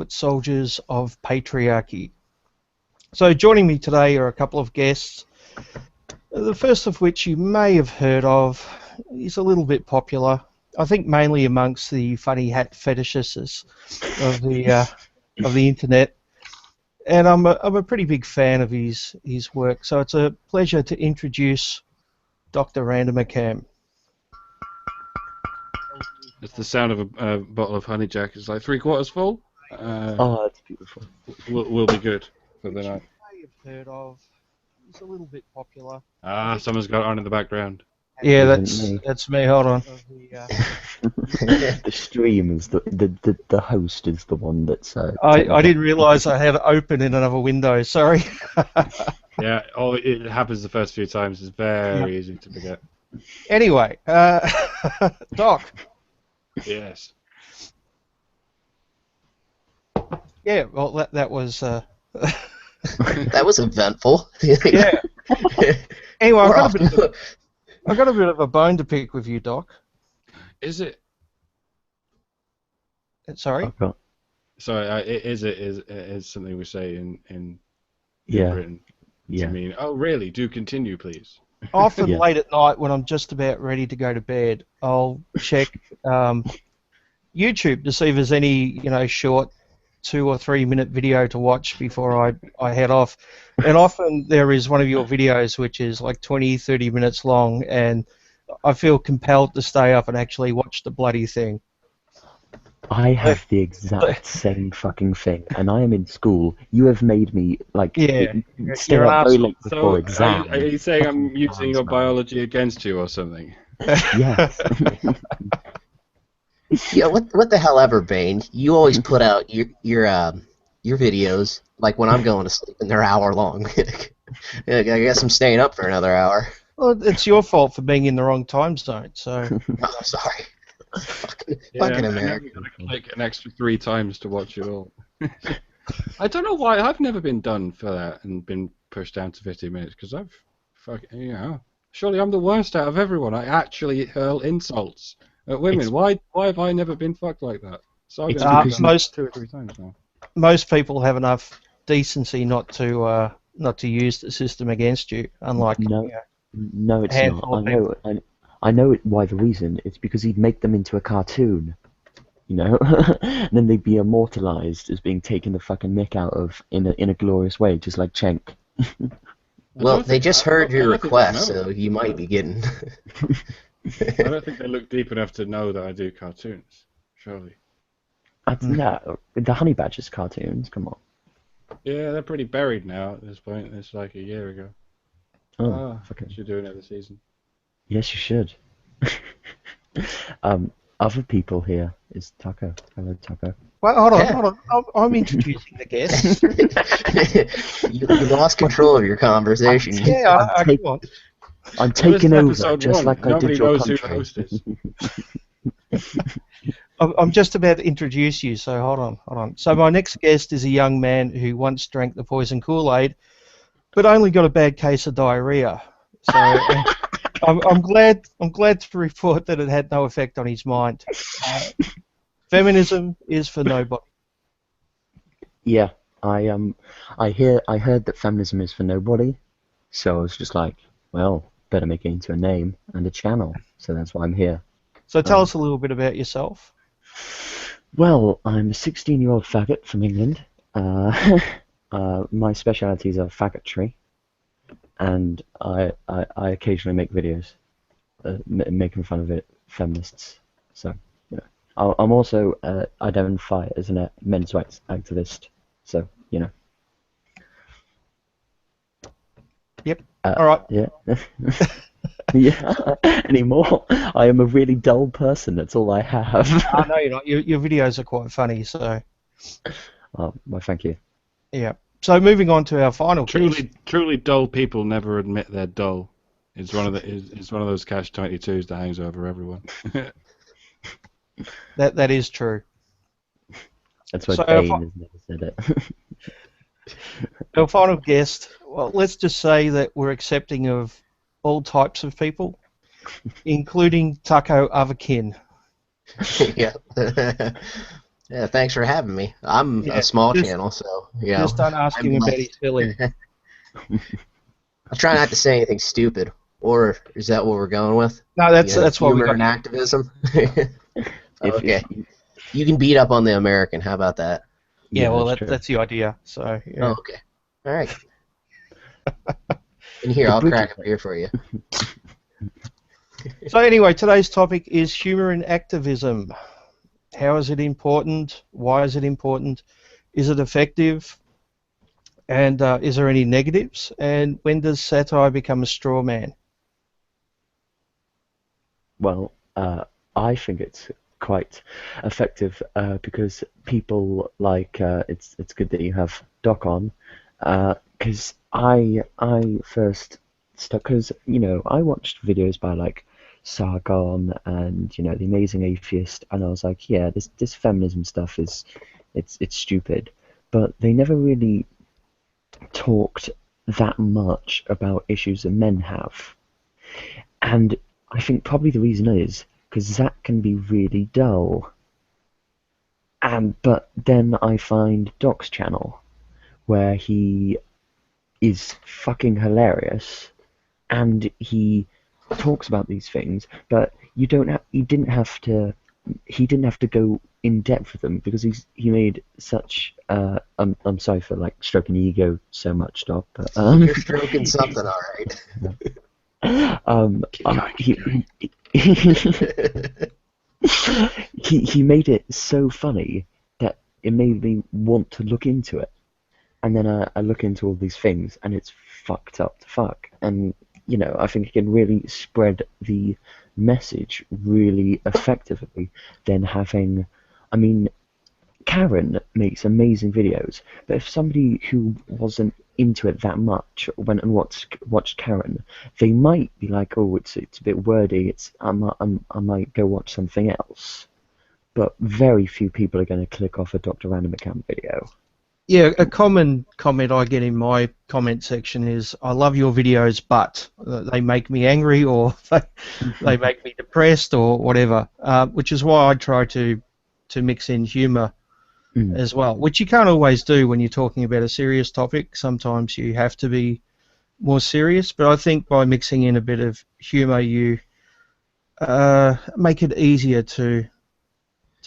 Footsoldiers of patriarchy. So joining me today are a couple of guests, the first of which you may have heard of. He's a little bit popular, I think mainly amongst the funny hat fetishists of the internet, and I'm a pretty big fan of his work. So it's a pleasure to introduce Dr. Randomacam. It's the sound of a bottle of honey jack. It's like 3/4 full. Oh, that's beautiful. Will be good for the night. You may have heard of. He's a little bit popular. Ah, someone's got it on in the background. Yeah, Isn't that's me. Hold on. The stream is the host is the one that's. I didn't realise I had it open in another window. Sorry. Yeah, it happens the first few times. It's very easy to forget. Anyway, Doc. Yes. Yeah, well, that was. That was eventful. Yeah. Anyway, I've got a bit of a bone to pick with you, Doc. Is it? Sorry. Sorry. Is something we say in Yeah. Britain? Yeah. To mean, oh really? Do continue, please. Often Yeah. late at night when I'm just about ready to go to bed, I'll check YouTube to see if there's any short 2 or 3 minute video to watch before I head off. And often there is one of your videos which is like 20-30 minutes long, and I feel compelled to stay up and actually watch the bloody thing. I have the exact same fucking thing, and I am in school. You have made me stay you're up an very arsehole. late before exam. Are you saying I'm using your biology against you or something? Yes. Yeah, what the hell ever, Bane. You always put out your videos like when I'm going to sleep, and they're hour long. I guess I'm staying up for another hour. Well, it's your fault for being in the wrong time zone. So. Oh, sorry. Fucking Yeah, American. I can click an extra 3 times to watch it all. I don't know why I've never been done for that and been pushed down to 50 minutes because surely I'm the worst out of everyone. I actually hurl insults at women. Why have I never been fucked like that? So It's I've because done it 2 or 3 times now. Most people have enough decency not to use the system against you, unlike No, it's handful not. of I know why the reason. It's because he'd make them into a cartoon, and then they'd be immortalized as being taken the fucking mick out of in a glorious way, just like Cenk. Well, they just heard your I don't think they request, know. so you might be getting. I don't think they look deep enough to know that I do cartoons. Surely. No, the Honey Badgers cartoons. Come on. Yeah, they're pretty buried now at this point. It's like a year ago. Oh, fucking. Should do another season. Yes, you should. Other people here is Taco. Hello, Taco. Well, hold Yeah. on. I'm introducing the guests. You lost control of your conversation. Go on. I'm taking Well, over, this is episode just 1. like I Nobody did your knows who the country. host is. I'm just about to introduce you, so hold on. So my next guest is a young man who once drank the poison Kool-Aid, but only got a bad case of diarrhea. So I'm glad to report that it had no effect on his mind. Feminism is for nobody. Yeah, I heard that feminism is for nobody, so I was just like, well, better make it into a name and a channel. So that's why I'm here. So tell us a little bit about yourself. Well, I'm a 16-year-old faggot from England. My specialities are faggotry, and I occasionally make videos making fun of feminists. So, I'm also identify as a men's rights activist. So, Yep. All right. Yeah. Yeah. Anymore. I am a really dull person. That's all I have. No, you're not. Your videos are quite funny. So. Well, thank you. Yeah. So moving on to our final guest. Truly dull people never admit they're dull. It's one of those catch-22s that hangs over everyone. That is true. That's why So Bane has never said it. Our final guest. Well, let's just say that we're accepting of all types of people, including Taco Otherkin. Yeah. Yeah, thanks for having me. I'm Yeah, a small just channel, so you know, just don't ask I'm him about his blessed. billing. I try not to say anything stupid. Or is that what we're going with? No, You know, that's why we humor got and you. activism. If Okay, you can beat up on the American. How about that? Yeah, yeah, well, that's true. that's the idea. So Oh, yeah. okay. All right. And here, The I'll British. crack a beer for you. So anyway, today's topic is humour and activism. How is it important? Why is it important? Is it effective? And is there any negatives? And when does satire become a straw man? Well, I think it's quite effective because people like it's good that you have Doc on because I first stuck because I watched videos by like Sargon and the Amazing Atheist, and I was like, yeah, this feminism stuff is it's stupid, but they never really talked that much about issues that men have. And I think probably the reason is because that can be really dull. But then I find Doc's channel where he is fucking hilarious and he talks about these things, but he didn't have to go in depth with them because he made such I'm sorry for like stroking the ego so much, Doc, but You're stroking something, all right. Keep going, keep going. He made it so funny that it made me want to look into it. And then I look into all these things, and it's fucked up to fuck. And I think it can really spread the message really effectively than having. I mean, Karen makes amazing videos, but if somebody who wasn't into it that much went and watched Karen, they might be like, oh, it's a bit wordy. I might go watch something else. But very few people are going to click off a Dr. Random Account video. Yeah, a common comment I get in my comment section is, I love your videos, but they make me angry, or they make me depressed, or whatever, which is why I try to mix in humour as well, which you can't always do when you're talking about a serious topic. Sometimes you have to be more serious, but I think by mixing in a bit of humour, you make it easier to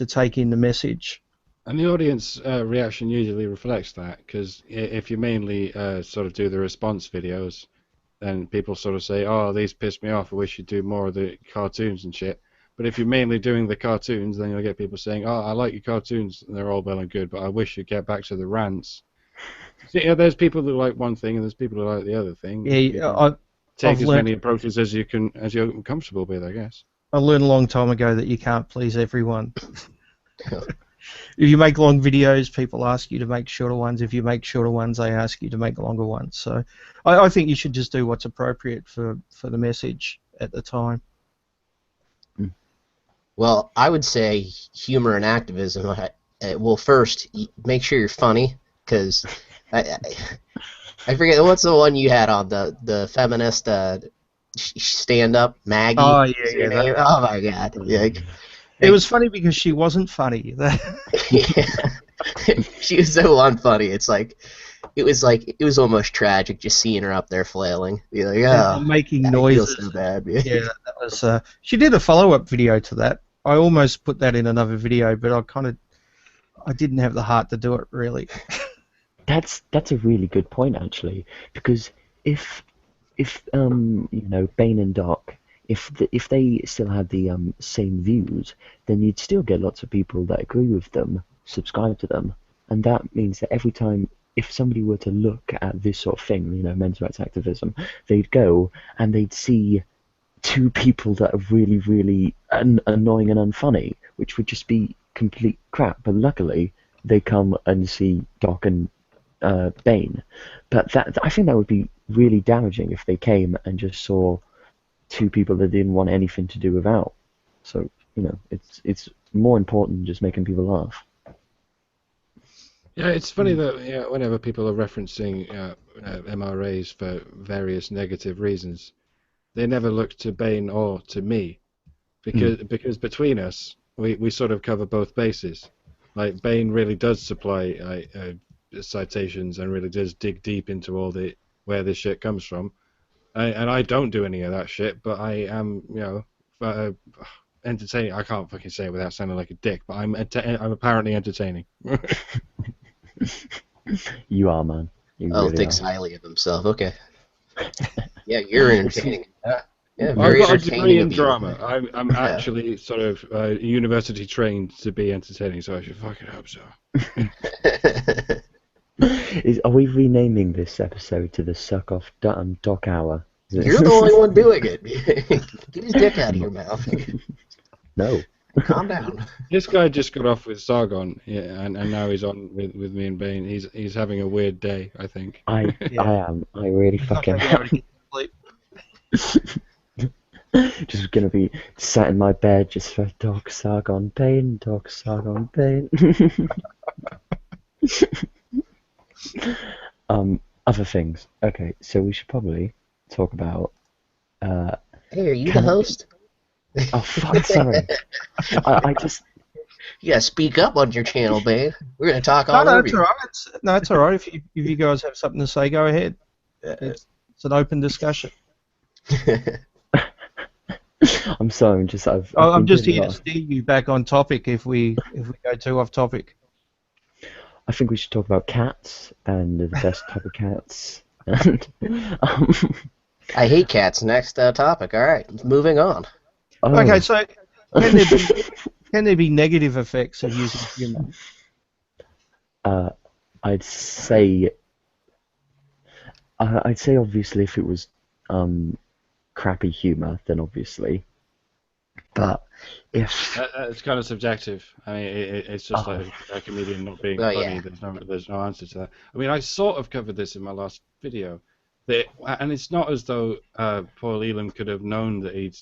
take in the message. And the audience reaction usually reflects that, because if you mainly sort of do the response videos, then people sort of say, oh, these piss me off, I wish you'd do more of the cartoons and shit. But if you're mainly doing the cartoons, then you'll get people saying, oh, I like your cartoons, and they're all well and good, but I wish you'd get back to the rants. So, there's people who like one thing, and there's people who like the other thing. Yeah, Take I've as learned many approaches as you're comfortable with, I guess. I learned a long time ago that you can't please everyone. If you make long videos, people ask you to make shorter ones. If you make shorter ones, they ask you to make longer ones. So I think you should just do what's appropriate for the message at the time. Well, I would say humor and activism. Well, first, make sure you're funny, because I forget what's the one you had on the feminist stand up, Maggie. Oh, Is yeah, her name? Oh my God! Yeah, it was funny because she wasn't funny. yeah. She was so unfunny. It was almost tragic just seeing her up there flailing. You're like, oh, and making I feel noises. so bad. Yeah, that was. She did a follow-up video to that. I almost put that in another video, but I didn't have the heart to do it, really. That's a really good point actually, because if Bane and Doc, if they still had the same views, then you'd still get lots of people that agree with them, subscribe to them, and that means that every time if somebody were to look at this sort of thing, men's rights activism, they'd go and they'd see two people that are really, really annoying and unfunny, which would just be complete crap. But luckily, they come and see Doc and Bane. But I think that would be really damaging if they came and just saw two people that didn't want anything to do with Al. So it's more important than just making people laugh. Yeah, it's funny that whenever people are referencing MRAs for various negative reasons, they never look to Bane or to me, because between us we sort of cover both bases. Like Bane really does supply citations and really does dig deep into all the where this shit comes from. And I don't do any of that shit, but I am, entertaining. I can't fucking say it without sounding like a dick, but I'm apparently entertaining. You are, man. You Oh, really thinks are. highly of himself. Okay. Yeah, you're entertaining. Yeah, I've very got a entertaining degree in of you. drama. I'm Yeah. actually sort of university trained to be entertaining, so I should fucking hope so. Are we renaming this episode to the Suck Off Doc Hour? You're the only one doing it. Get his dick out of your mouth. No. Calm down. This guy just got off with Sargon, yeah, and now he's on with me and Bane. He's having a weird day, I think. I am. I really He's not fucking going to be able to am. get sleep. Just gonna be sat in my bed just for Doc Sargon Bane, Doc Sargon Bane. Other things. Okay, so we should probably talk about. Hey, are you the Can I- host? Oh fuck! Sorry. I just. You gotta speak up on your channel, babe. We're gonna talk all No, over it's you. all right. It's all right. If you guys have something to say, go ahead. It's an open discussion. I'm sorry. I'm just. I'm been just doing a here to lot of- steer you back on topic if we go too off topic. I think we should talk about cats and the best type of cats. And, I hate cats. Next topic. All right, moving on. oh, Okay, so can there be negative effects of using humour? I'd say obviously if it was crappy humor, then obviously. But if It's kind of subjective. I mean, it's just like a comedian not being Oh, funny. yeah. There's no answer to that. I mean, I sort of covered this in my last video, and it's not as though Paul Elam could have known that he'd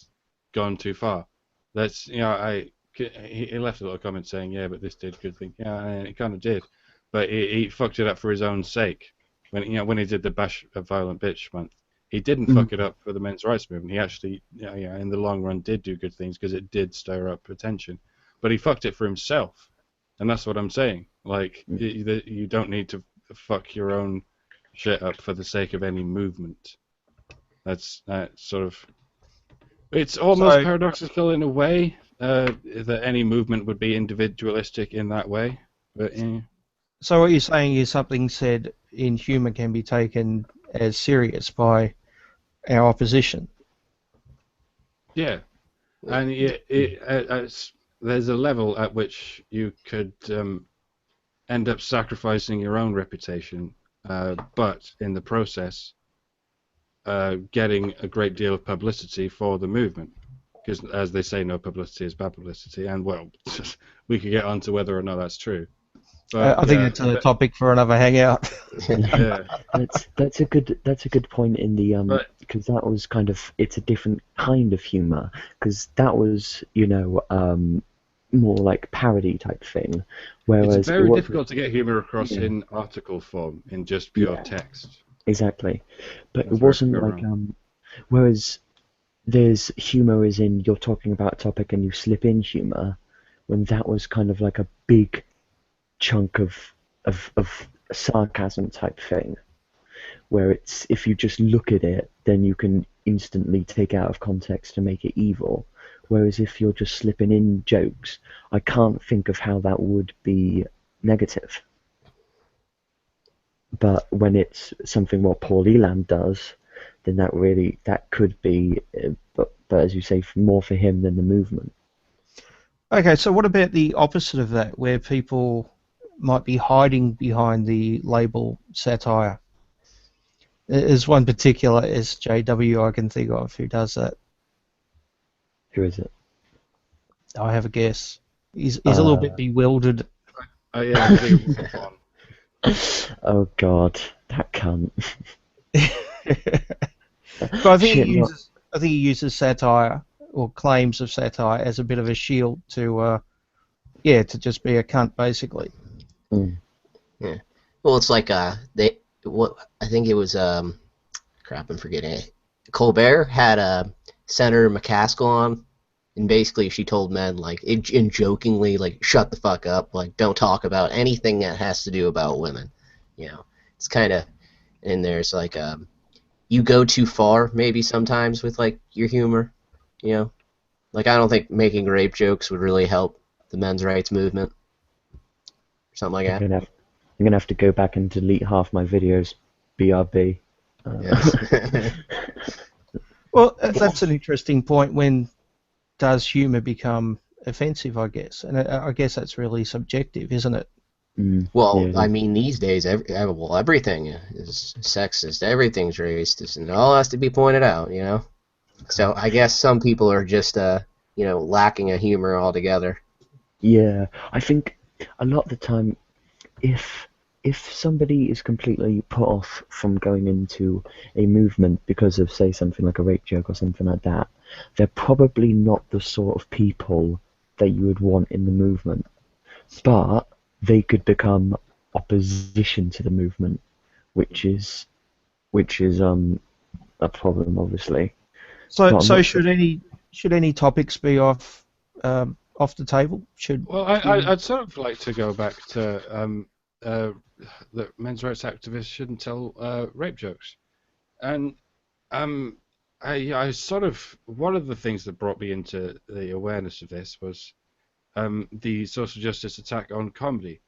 gone too far. That's he left a little comment saying, yeah, but this did good thing. Yeah, and it kind of did, but he fucked it up for his own sake. When he did the Bash a Violent Bitch month. He didn't fuck it up for the men's rights movement. He actually, in the long run, did do good things because it did stir up attention. But he fucked it for himself, and that's what I'm saying. Like, you don't need to fuck your own shit up for the sake of any movement. That's sort of. It's almost So- paradoxical in a way that any movement would be individualistic in that way. But So what you're saying is something said in humour can be taken as serious by our opposition. yeah. And there's a level at which you could end up sacrificing your own reputation, but in the process, getting a great deal of publicity for the movement. Because, as they say, no publicity is bad publicity. And, well, we could get on to whether or not that's true. But, I think that's a topic for another hangout. yeah. that's a good point in the But- because that was kind of it's a different kind of humor because that was more like parody type thing, whereas It's very it wasn't- difficult to get humor across Yeah. in article form, in just pure Yeah. text. Exactly, but That's it where it wasn't could go like whereas there's humor is in you're talking about a topic and you slip in humor, when that was kind of like a big chunk of sarcasm type thing, where it's if you just look at it, then you can instantly take out of context to make it evil. Whereas if you're just slipping in jokes, I can't think of how that would be negative. But when it's something what Paul Elam does, then that could be, but as you say, more for him than the movement. Okay, so what about the opposite of that, where people might be hiding behind the label satire? There's one particular SJW I can think of who does that. Who is it? I have a guess. He's a little bit bewildered. Yeah, I think it was one. Oh God, that cunt. But I think Shit, he uses satire or claims of satire as a bit of a shield to just be a cunt basically. Yeah. Well, it's like I think it was crap, I'm forgetting it. Colbert had Senator McCaskill on And basically she told men, like, and jokingly, like, shut the fuck up, like, don't talk about anything that has to do about women. You know, it's kind of, and there's like, you go too far maybe sometimes with like your humor, you know. Like, I don't think making rape jokes would really help the men's rights movement. Something like that. I'm gonna have to go back and delete half my videos. BRB. Yes. Well, that's an interesting point. When does humour become offensive, I guess? And I guess that's really subjective, isn't it? Well, Yeah. I mean, these days, everything is sexist. Everything's racist, and it all has to be pointed out, you know? So I guess some people are just, you know, lacking a humor altogether. Yeah, I think a lot of the time, if somebody is completely put off from going into a movement because of, say, something like a rape joke or something like that, they're probably not the sort of people that you would want in the movement. But they could become opposition to the movement, which is a problem, obviously. So, But I'm not should any topics be off the table? Well, I'd sort of like to go back to that men's rights activists shouldn't tell rape jokes, and I sort of, one of the things that brought me into the awareness of this was the social justice attack on comedy,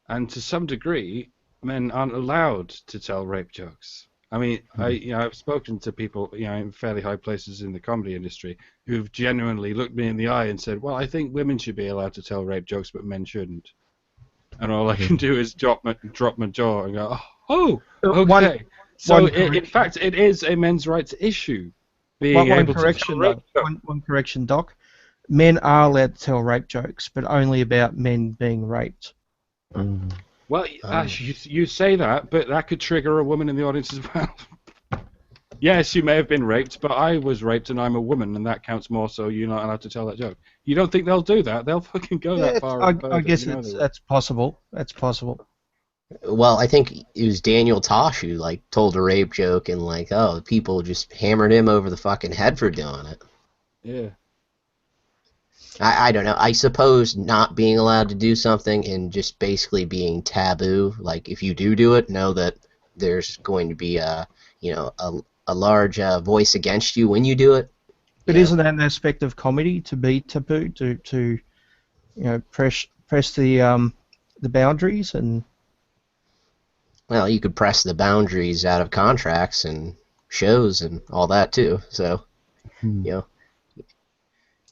and to some degree, men aren't allowed to tell rape jokes. I mean, I've spoken to people, in fairly high places in the comedy industry who've genuinely looked me in the eye and said, "Well, I think women should be allowed to tell rape jokes, but men shouldn't." And all I can do is drop my jaw and go, "Oh, okay." In fact, it is a men's rights issue. One correction, Doc. Men are allowed to tell rape jokes, but only about men being raped. Well, you say that, but that could trigger a woman in the audience as well. Yes, you may have been raped, but I was raped and I'm a woman, and that counts more, so you're not allowed to tell that joke. You don't think they'll do that? They'll fucking go that far. I guess that's possible. That's possible. Well, I think it was Daniel Tosh who, like, told a rape joke, and, like, oh, people just hammered him over the fucking head for doing it. Yeah. I don't know. I suppose not being allowed to do something and just basically being taboo. Like, if you do it, know that there's going to be a large voice against you when you do it. But isn't that an aspect of comedy, to be taboo, to press the boundaries? And well, you could press the boundaries out of contracts and shows and all that too. So,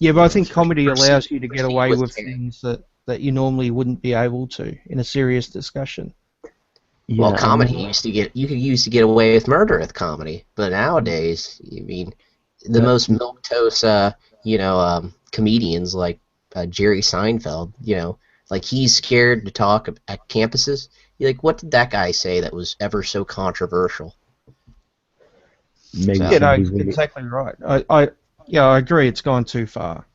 Yeah, but I think comedy allows you to get away with things that you normally wouldn't be able to in a serious discussion. Yeah, well, comedy you could use to get away with murder with comedy, but nowadays, I mean, the most milquetoast, comedians like Jerry Seinfeld, like, he's scared to talk at campuses. You're like, what did that guy say that was ever so controversial? Exactly right. I agree. It's gone too far,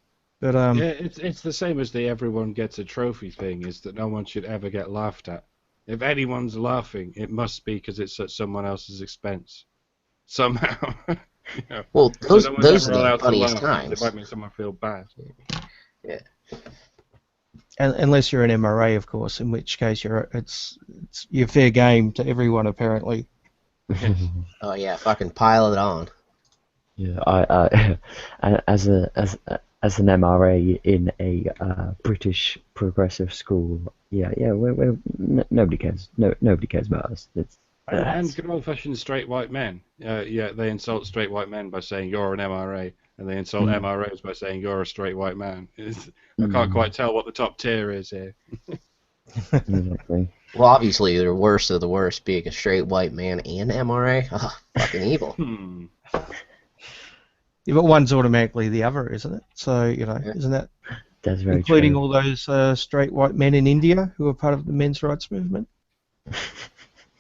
but it's the same as the everyone gets a trophy thing. Is that no one should ever get laughed at. If anyone's laughing, it must be because it's at someone else's expense, somehow. Well, those are the funniest times. It might make someone feel bad. Yeah. Unless you're an MRA, of course, in which case it's fair game to everyone apparently. Oh yeah, fucking pile it on. Yeah, I as an MRA in a British progressive school, nobody cares. Nobody cares about us. And good old-fashioned straight white men. They insult straight white men by saying you're an MRA, and they insult MRAs by saying you're a straight white man. I can't quite tell what the top tier is here. Exactly. Well, obviously, the worst of the worst, being a straight white man and MRA. Oh, fucking evil. Yeah, but one's automatically the other, isn't it? So, isn't that That's very including true. all those straight white men in India who are part of the men's rights movement?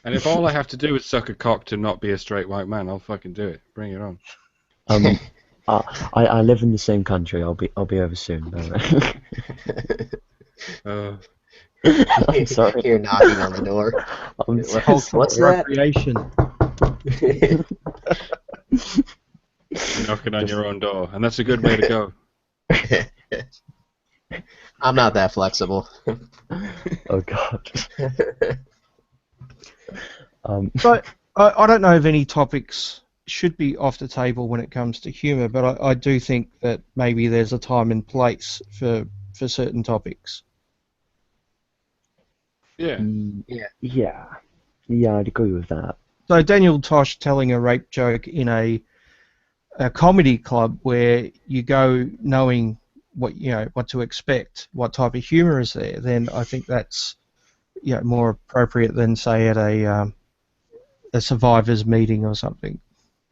And if all I have to do is suck a cock to not be a straight white man, I'll fucking do it. Bring it on. I live in the same country. I'll be over soon. I'm sorry. You're knocking on the door. What's that? Recreation. You're knocking on your own door, and that's a good way to go. I'm not that flexible. Oh God. So I don't know if any topics should be off the table when it comes to humour, but I do think that maybe there's a time and place for certain topics. Yeah. Yeah, yeah, I'd agree with that. So Daniel Tosh telling a rape joke in a comedy club where you go knowing what to expect, what type of humour is there, then I think that's more appropriate than say at a survivors meeting or something.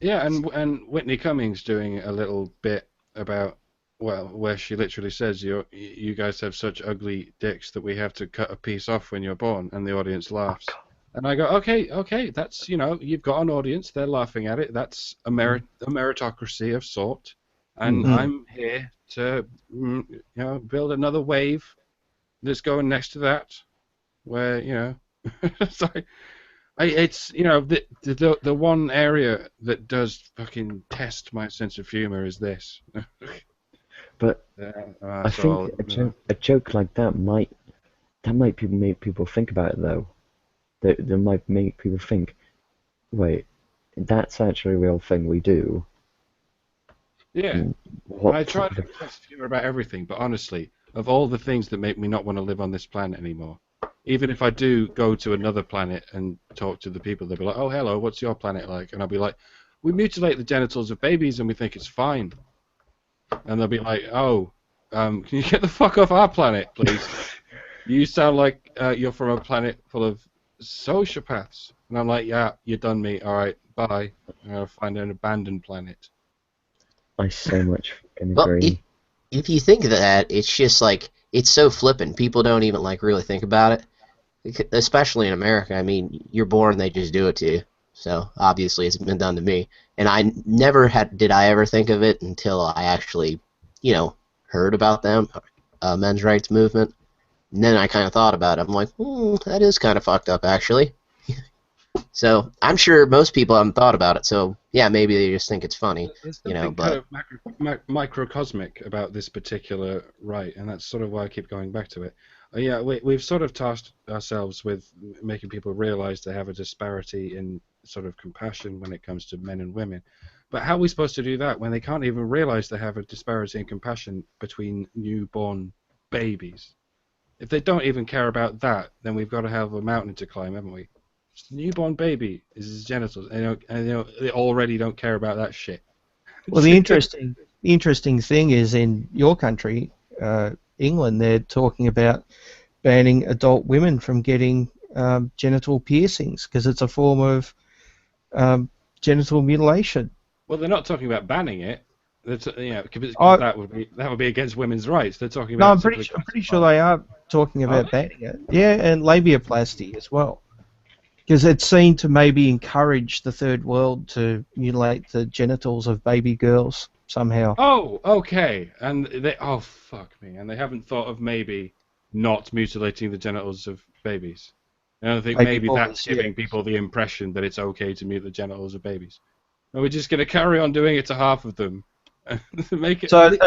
Yeah, and Whitney Cummings doing a little bit about, well, where she literally says you guys have such ugly dicks that we have to cut a piece off when you're born, and the audience laughs. And I go, okay, that's, you've got an audience, they're laughing at it, that's a meritocracy of sort, and I'm here to build another wave that's going next to that, where sorry. It's the one area that does fucking test my sense of humor is this. But I think a joke like that might make people think about it though. That might make people think, wait, that's actually a real thing we do. Yeah. I try to test humor about everything, but honestly, of all the things that make me not want to live on this planet anymore, even if I do go to another planet and talk to the people, they'll be like, "Oh, hello, what's your planet like?" And I'll be like, "We mutilate the genitals of babies and we think it's fine." And they'll be like, "Oh, can you get the fuck off our planet, please? You sound like you're from a planet full of sociopaths." And I'm like, "Yeah, you done me. All right, bye. I'm gonna find an abandoned planet." I so much fucking Well, agree. if you think of that, it's just like it's so flippant. People don't even like really think about it, especially in America. I mean, you're born, they just do it to you. So obviously, it's been done to me, and I never did I ever think of it until I actually, heard about them, men's rights movement. And then I kind of thought about it. I'm like, that is kind of fucked up, actually. So I'm sure most people haven't thought about it. So yeah, maybe they just think it's funny, There's something But kind of microcosmic about this particular right, and that's sort of why I keep going back to it. Yeah, we've sort of tasked ourselves with making people realize they have a disparity in sort of compassion when it comes to men and women. But how are we supposed to do that when they can't even realize they have a disparity in compassion between newborn babies? If they don't even care about that, then we've got to have a mountain to climb, haven't we? Newborn baby is his genitals, and they already don't care about that shit. Well, the interesting thing is in your country, England, they're talking about banning adult women from getting genital piercings because it's a form of genital mutilation. Well, they're not talking about banning it. Because that would be against women's rights. They're talking about. No, I'm pretty sure they are talking about banning it. Yeah, and labiaplasty as well. Because it's seen to maybe encourage the third world to mutilate the genitals of baby girls somehow. Oh, okay. And fuck me. And they haven't thought of maybe not mutilating the genitals of babies. And I think maybe that's giving people the impression that it's okay to mutilate the genitals of babies. And we're just going to carry on doing it to half of them. Make it. So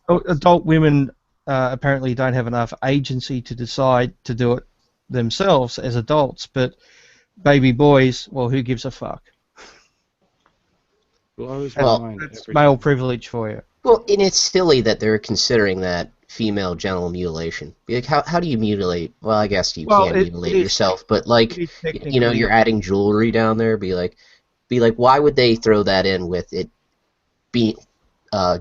adult women apparently don't have enough agency to decide to do it themselves as adults, but baby boys, well, who gives a fuck? That's male privilege for you. Well, and it's silly that they're considering that female genital mutilation. Like, how do you mutilate? Well, I guess you can't mutilate yourself, but like, you're adding jewelry down there. Be like, why would they throw that in with it being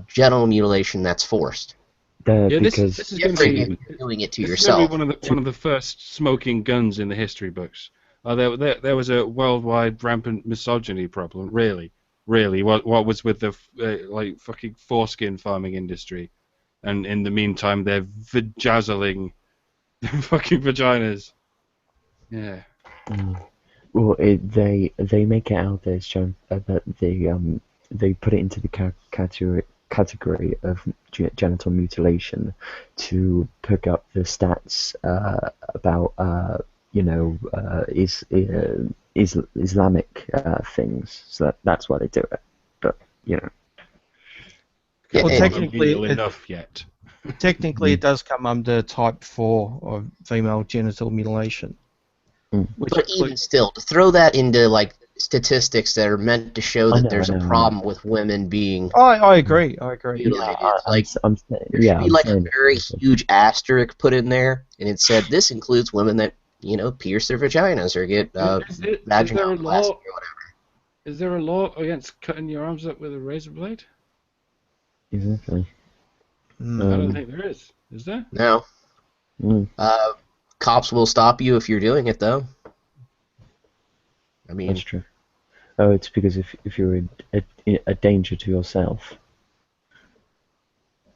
genital mutilation that's forced? Because this is going to be doing it to yourself. One of the first smoking guns in the history books. There was a worldwide rampant misogyny problem. Really, what was with the fucking foreskin farming industry, and in the meantime they're vajazzling fucking vaginas. Yeah. Well, they make it out there, John, that they put it into the category of genital mutilation to pick up the stats about Islamic things. So that's why they do it. But Well, and- technically, enough yet. technically, it does come under Type 4 of female genital mutilation. Which but even still, to throw that into like statistics that are meant to show that there's a problem with women being I agree. I agree. mutilated, I'm there should be like a very huge asterisk put in there, and it said this includes women that pierce their vaginas or get vaginal plasty or whatever. Is there a law against cutting your arms up with a razor blade? Exactly. I don't think there is. Is there? No. Cops will stop you if you're doing it, though. I mean, that's true. Oh, it's because if you're a danger to yourself.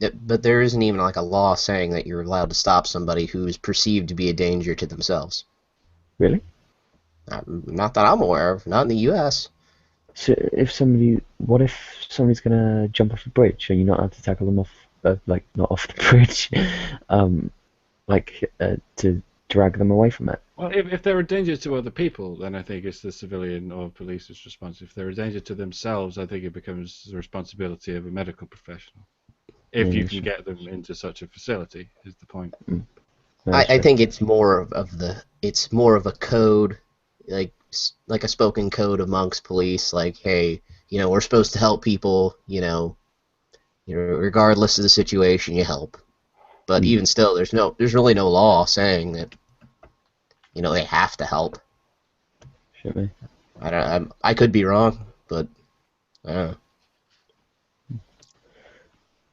But there isn't even like a law saying that you're allowed to stop somebody who is perceived to be a danger to themselves. Really? Not that I'm aware of. Not in the U.S. So what if somebody's gonna jump off a bridge and you're not allowed to tackle them off, not off the bridge, to drag them away from it? Well, if they're a danger to other people, then I think it's the civilian or police's response. If they're a danger to themselves, I think it becomes the responsibility of a medical professional. If you can get them into such a facility, is the point. I think it's more of a code, like a spoken code amongst police. Like, hey, we're supposed to help people. Regardless of the situation, you help. But even still, there's really no law saying that they have to help. Should we? I could be wrong, but I don't know.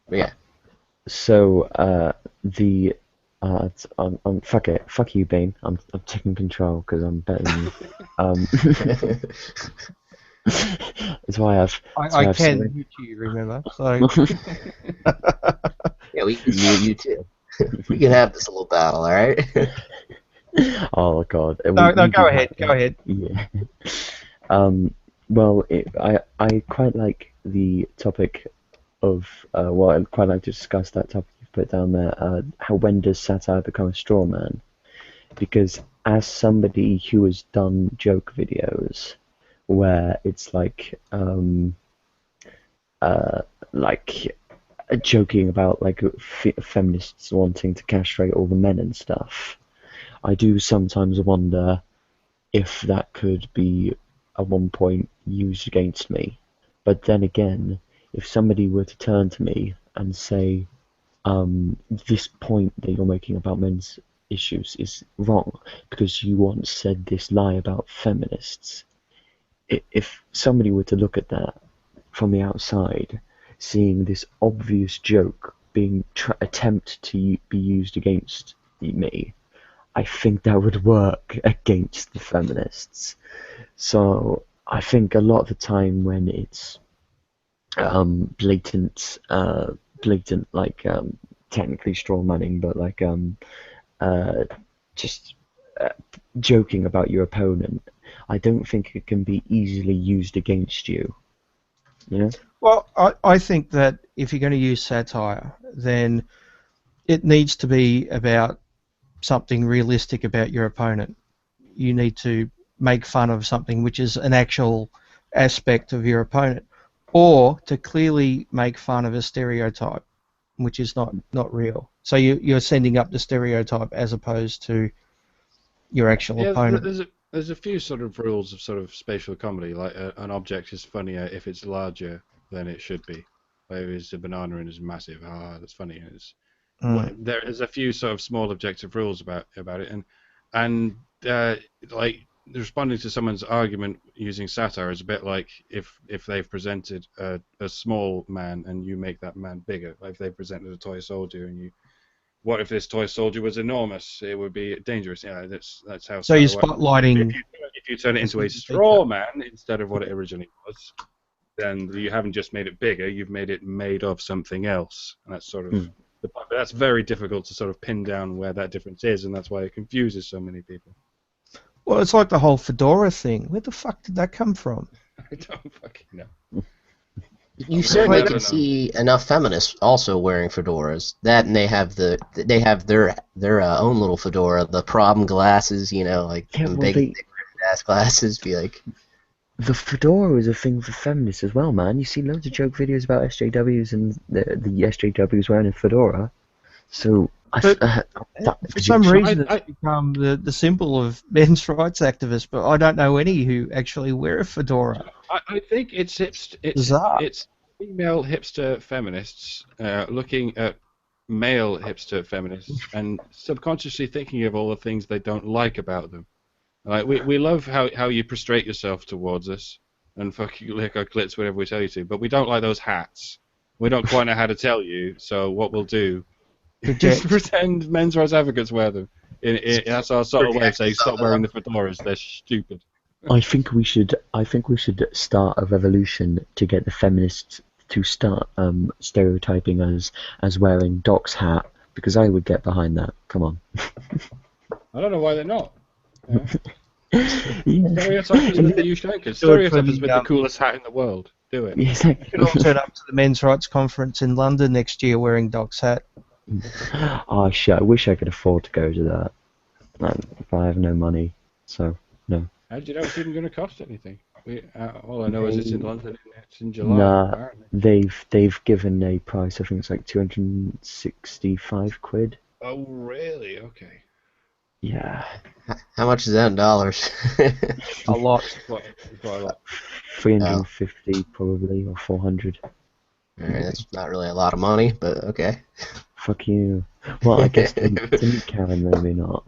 But yeah. So fuck it, fuck you, Bane. I'm taking control because I'm better than you. That's why I can mute you, remember? So yeah, we can mute you too. We can have this little battle, all right? Oh God. No, go ahead. Go ahead. Yeah. Well, I quite like the topic of I'd quite like to discuss that topic you've put down there. When does satire become a straw man? Because as somebody who has done joke videos where it's joking about feminists wanting to castrate all the men and stuff, I do sometimes wonder if that could be at one point used against me. But then again, if somebody were to turn to me and say, this point that you're making about men's issues is wrong because you once said this lie about feminists, if somebody were to look at that from the outside, seeing this obvious joke being attempt to be used against me, I think that would work against the feminists. So I think a lot of the time when it's blatant, technically straw manning, but joking about your opponent, I don't think it can be easily used against you. Well, I think that if you're going to use satire, then it needs to be about something realistic about your opponent. You need to make fun of something which is an actual aspect of your opponent, or to clearly make fun of a stereotype which is not real. So you're sending up the stereotype as opposed to your actual opponent. There's a few sort of rules of sort of spatial comedy, like an object is funnier if it's larger than it should be. Like if it's a banana and it's massive, that's funny. And it's there's a few sort of small objective rules about it, and responding to someone's argument using satire is a bit like if they've presented a small man and you make that man bigger. Like if they presented a toy soldier and what if this toy soldier was enormous? It would be dangerous. Yeah, that's how. So you're spotlighting. If you turn it into a straw man instead of what it originally was, then you haven't just made it bigger. You've made it made of something else, and that's sort of the point. But that's very difficult to sort of pin down where that difference is, and that's why it confuses so many people. Well, it's like the whole fedora thing. Where the fuck did that come from? I don't fucking know. You certainly can see enough feminists also wearing fedoras. That, and they have their own little fedora, the prom glasses, big ass glasses. Be like, The fedora is a thing for feminists as well, man. You see loads of joke videos about SJWs and the SJWs wearing a fedora. So But that, for some reason, I- it's become the symbol of men's rights activists. But I don't know any who actually wear a fedora. I think it's Bizarre. it's female hipster feminists looking at male hipster feminists and subconsciously thinking of all the things they don't like about them. Like we love how you prostrate yourself towards us and fucking lick our clits whenever we tell you to, but we don't like those hats. We don't quite know how to tell you, so what we'll do is Project. pretend men's rights advocates wear them. That's our sort of way of saying stop wearing the fedoras. They're stupid. I think we should start a revolution to get the feminists to start stereotyping us as wearing Doc's hat, because I would get behind that. Come on. I don't know why they're not. Yeah. Yeah. Stereotype us with the Ushtankers. Stereotype us with the coolest hat in the world. Do it. You can all turn up to the men's rights conference in London next year wearing Doc's hat. Oh shit! I wish I could afford to go to that, but I have no money, so no. How do you know it's even going to cost anything? All I know is it's in London. It's in July. Nah, Apparently. they've given a price. I think it's like 265 quid. Oh really? Okay. Yeah, How much is that in dollars? A lot. Quite a lot. 350 probably, or 400. Alright, that's not really a lot of money, but okay. Fuck you. Well, I guess to meet Karen, maybe not.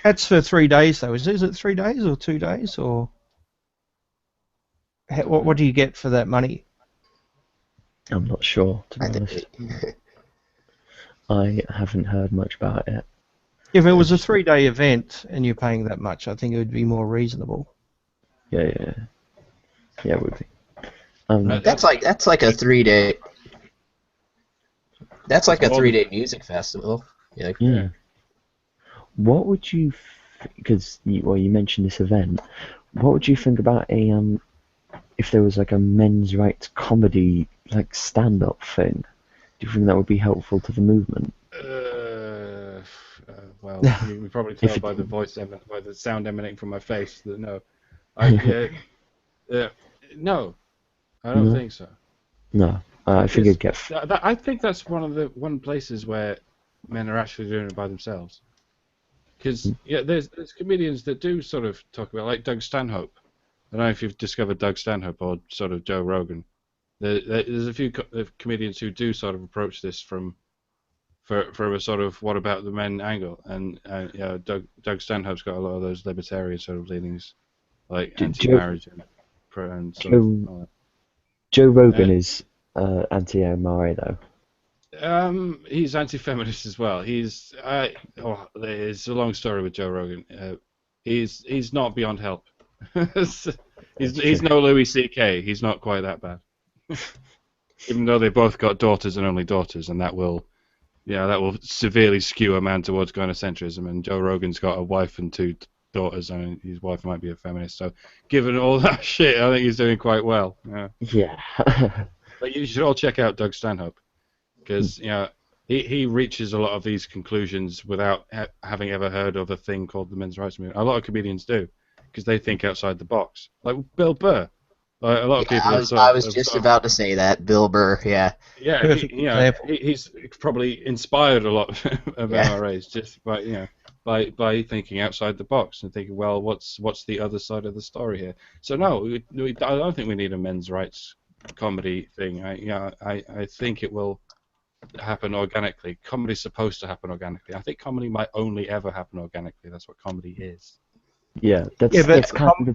That's for 3 days though. Is it 3 days or 2 days or? What do you get for that money? I'm not sure, to be honest. I haven't heard much about it. If it was a 3-day event and you're paying that much, I think it would be more reasonable. Yeah, it would be. That's like a 3-day. That's like a 3-day music festival. Yeah. Yeah. What would you? Because you mentioned this event. What would you think about if there was like a men's rights comedy like stand-up thing? Do you think that would be helpful to the movement? Well, you can probably tell by the by the sound emanating from my face that no. No, I don't think so. No, I think it'd get. I think that's one places where men are actually doing it by themselves. Because there's comedians that do sort of talk about, like Doug Stanhope. I don't know if you've discovered Doug Stanhope or sort of Joe Rogan. There's a few comedians who do sort of approach this from a sort of what about the men angle, and Doug Stanhope's got a lot of those libertarian sort of leanings, like anti-marriage and sort of. Joe Rogan is anti-MRA though. He's anti-feminist as well. It's a long story with Joe Rogan. He's not beyond help. he's no Louis C.K. He's not quite that bad. Even though they both got daughters and only daughters, and that will severely skew a man towards gynocentrism. And Joe Rogan's got a wife and 2 daughters, and his wife might be a feminist. So, given all that shit, I think he's doing quite well. Yeah. But you should all check out Doug Stanhope, because he reaches a lot of these conclusions without having ever heard of a thing called the men's rights movement. A lot of comedians do, because they think outside the box, like Bill Burr. Like a lot of people. I was just about to say that, Bill Burr. Yeah. Yeah, he's probably inspired a lot of MRAs just by thinking outside the box and thinking, well, what's the other side of the story here? So no, I don't think we need a men's rights comedy thing. I think it will happen organically. Comedy's supposed to happen organically. I think comedy might only ever happen organically. That's what comedy is. Yeah, that's kind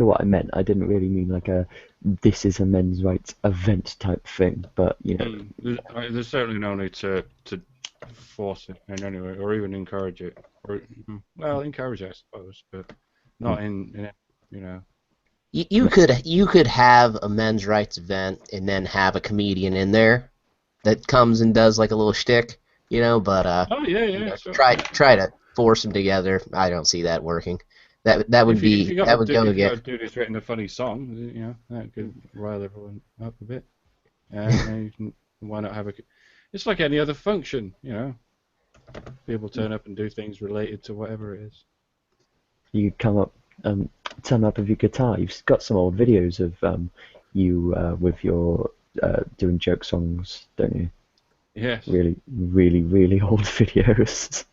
of what I meant. I didn't really mean like this is a men's rights event type thing, but there's certainly no need to force it in any way, or even encourage it, or encourage it, I suppose, but not in. You could have a men's rights event and then have a comedian in there that comes and does like a little shtick, but sure. try to force them together. I don't see that working. That would go again. If you got a dude who's written a funny song, that could rile everyone up a bit. Why not have it's like any other function, People turn up and do things related to whatever it is. You come up turn up with your guitar. You've got some old videos of you with your doing joke songs, don't you? Yes. Really, really, really old videos.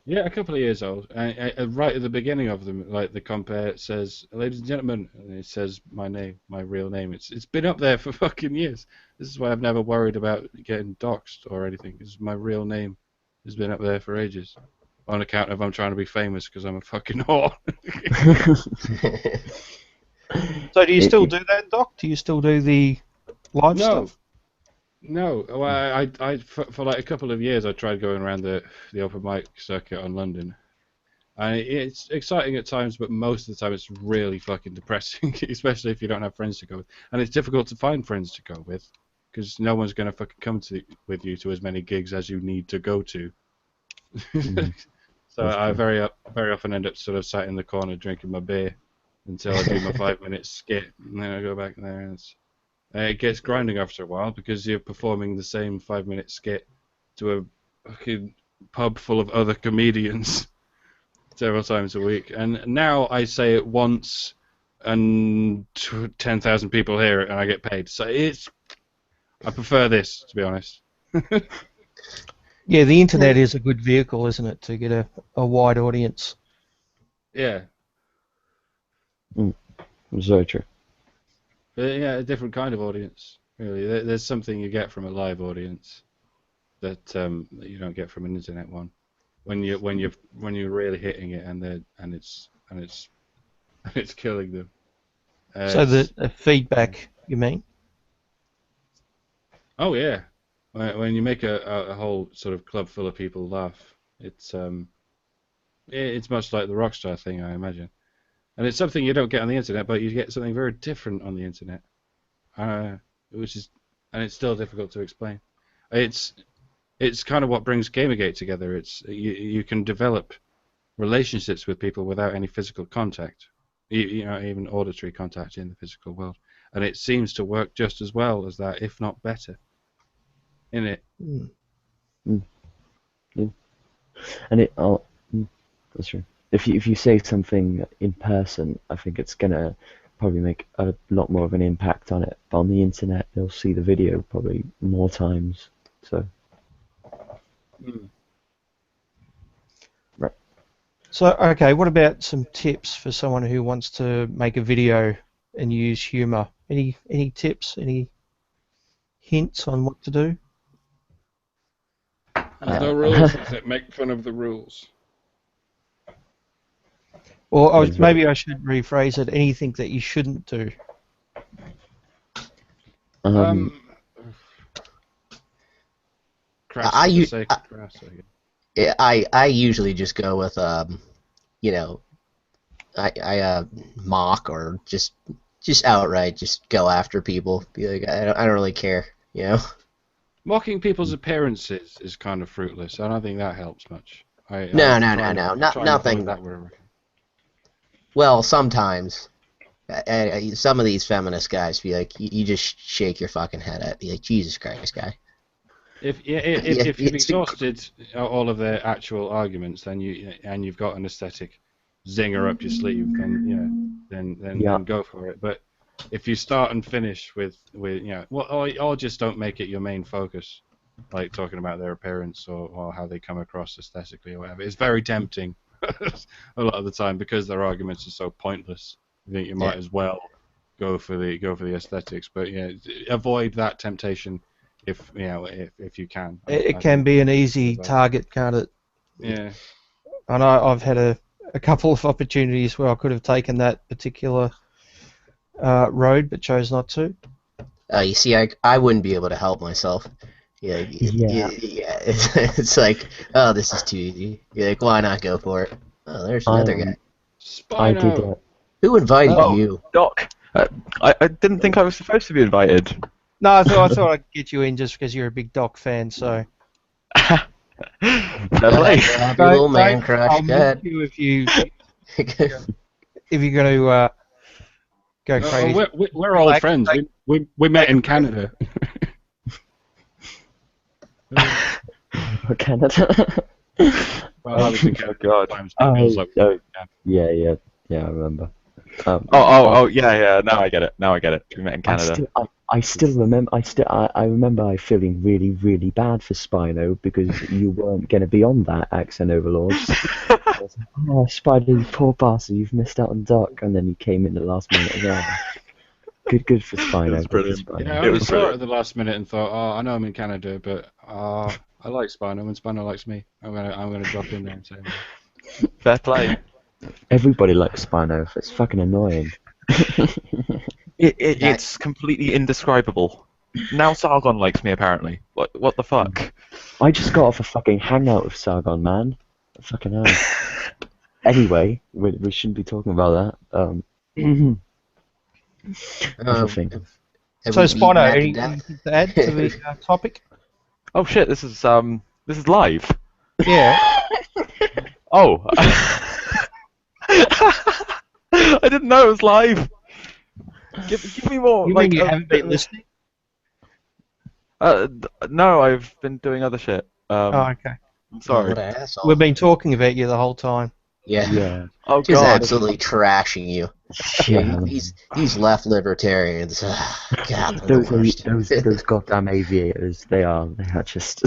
Yeah, a couple of years old. Right at the beginning of them, like the compare, it says, "Ladies and gentlemen," and it says my name, my real name. It's been up there for fucking years. This is why I've never worried about getting doxxed or anything. Because my real name has been up there for ages, on account of I'm trying to be famous because I'm a fucking whore. So do you still do that, Doc? Do you still do the live No, stuff? no. Well, for like a couple of years, I tried going around the open mic circuit on London. And it's exciting at times, but most of the time it's really fucking depressing, especially if you don't have friends to go with. And it's difficult to find friends to go with, because no one's going to fucking come with you to as many gigs as you need to go to. So I very often end up sort of sat in the corner drinking my beer until I do my 5-minute skit, and then I go back there. And it gets grinding after a while, because you're performing the same 5-minute skit to a fucking pub full of other comedians several times a week, and now I say it once, and 10,000 people hear it, and I get paid. So I prefer this, to be honest. Yeah, the internet is a good vehicle, isn't it, to get a wide audience. Yeah, It's very true. but yeah, a different kind of audience. Really, there's something you get from a live audience that you don't get from an internet one. When you're really hitting it, and it's killing them. So the feedback, you mean? Oh yeah, when you make a whole sort of club full of people laugh, it's much like the Rockstar thing, I imagine, and it's something you don't get on the internet, but you get something very different on the internet, and it's still difficult to explain. It's kind of what brings Gamergate together. It's you can develop relationships with people without any physical contact, even auditory contact in the physical world, and it seems to work just as well as that, if not better. In it. Yeah. And that's true. If you say something in person, I think it's gonna probably make a lot more of an impact on it. But on the internet, they'll see the video probably more times. So. Right. So, okay, what about some tips for someone who wants to make a video and use humour? Any tips? Any hints on what to do? There's no rules that make fun of the rules. Or maybe I should rephrase it. Anything that you shouldn't do. Crass for the sake of crass, I guess. Yeah, I usually just go with you know, I mock or just outright just go after people. Be like, I don't really care, you know. Mocking people's appearances is kind of fruitless. I don't think that helps much. No, nothing. Well, sometimes. Some of these feminist guys be like, you just shake your fucking head at, be like, Jesus Christ, guy. If you've exhausted all of their actual arguments, then you've got an aesthetic zinger up your sleeve, then go for it. But if you start and finish with or just don't make it your main focus, like talking about their appearance or how they come across aesthetically or whatever. It's very tempting a lot of the time, because their arguments are so pointless. I think you might as well go for the aesthetics, but avoid that temptation if you can. It can be an easy target, can't it? Yeah. I know I've had a couple of opportunities where I could have taken that particular road, but chose not to. You see, I wouldn't be able to help myself. Yeah. It's like, oh, this is too easy. You're like, why not go for it? Oh, there's another guy. Spino. Who invited you? Doc. I didn't think I was supposed to be invited. No, I thought I'd get you in just because you're a big Doc fan. So. Lovely. Your little man crush. I'll mute you if you're going to go crazy. We're old friends. We met in Canada. Canada. Well, I was in Canada. God. Yeah, I remember. Yeah. Now I get it. We met in Canada. I still remember. I remember feeling really, really bad for Spino because you weren't going to be on that Accent Overlords. I was like, oh, Spider, you poor bastard, you've missed out on Doc, and then you came in the last minute as well. Good for Spino. It was brilliant. Yeah, I only saw it at the last minute and thought, oh, I know I'm in Canada, but I like Spino, and Spino likes me. I'm gonna drop in there and say, Fair play. Everybody likes Spino. It's fucking annoying. It's completely indescribable. Now Sargon likes me apparently. What the fuck? I just got off a fucking hangout with Sargon, man. Fucking hell. Anyway, we shouldn't be talking about that. I think. So, Spino, anything to add to the topic? Oh shit! This is live. Yeah. Oh. I didn't know it was live. Give me more. You mean you haven't been listening? No, I've been doing other shit. Okay. I'm sorry. What an asshole. We've been talking about you the whole time. Yeah. Oh Just god. absolutely trashing you. Yeah. These left libertarians. God, they're the worst. Those goddamn aviators. They are just.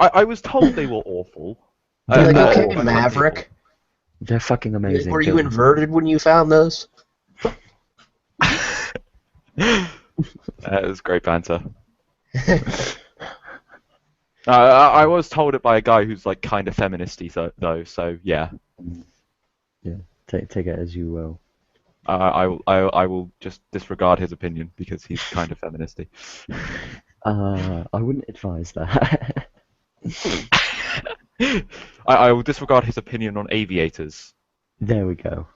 I was told they were awful. They're like, no. okay, Maverick. They're fucking amazing. Were you inverted when you found those? It was great banter. I was told it by a guy who's like kind of feministy though, so yeah. Yeah, take it as you will. I will just disregard his opinion because he's kind of feministy. I wouldn't advise that. I will disregard his opinion on aviators. There we go.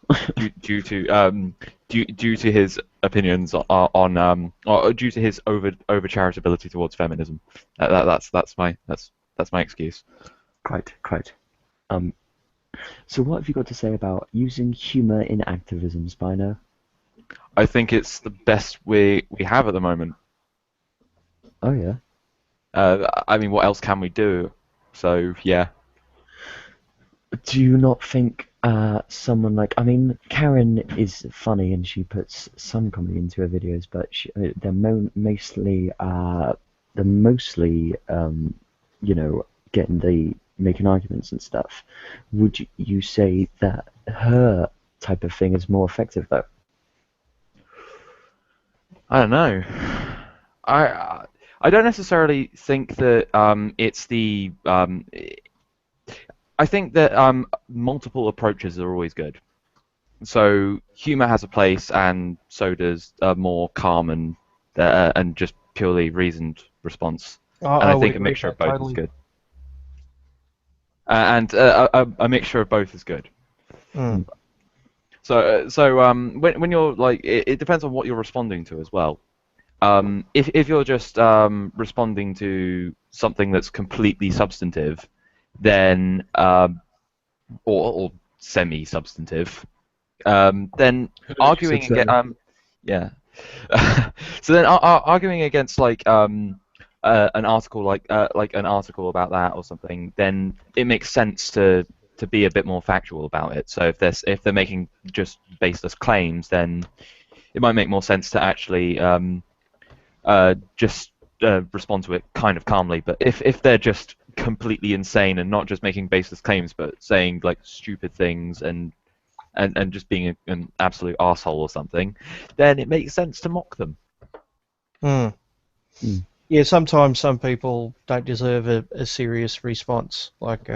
due to his opinions on or due to his over charitability towards feminism. That's my excuse. Quite. So what have you got to say about using humour in activism, Spino? I think it's the best we have at the moment. Oh yeah. I mean, what else can we do? So yeah. Do you not think someone like, I mean, Karen is funny and she puts some comedy into her videos, but they're mostly you know, making arguments and stuff. Would you say that her type of thing is more effective though? I don't know. I don't necessarily think that it's the I think that multiple approaches are always good. So humor has a place, and so does a more calm and just purely reasoned response. And I think a mixture of both is good. And a mixture of both is good. Mm. So when you're like, it depends on what you're responding to as well. If you're just responding to something that's completely substantive, then or semi-substantive, then arguing against so then arguing against like an article like an article about that or something, then it makes sense to be a bit more factual about it. So if they're making just baseless claims, then it might make more sense to actually just respond to it kind of calmly. But if they're just completely insane and not just making baseless claims, but saying like stupid things and just being an absolute arsehole or something, then it makes sense to mock them. Mm. Mm. Yeah, sometimes some people don't deserve a serious response, like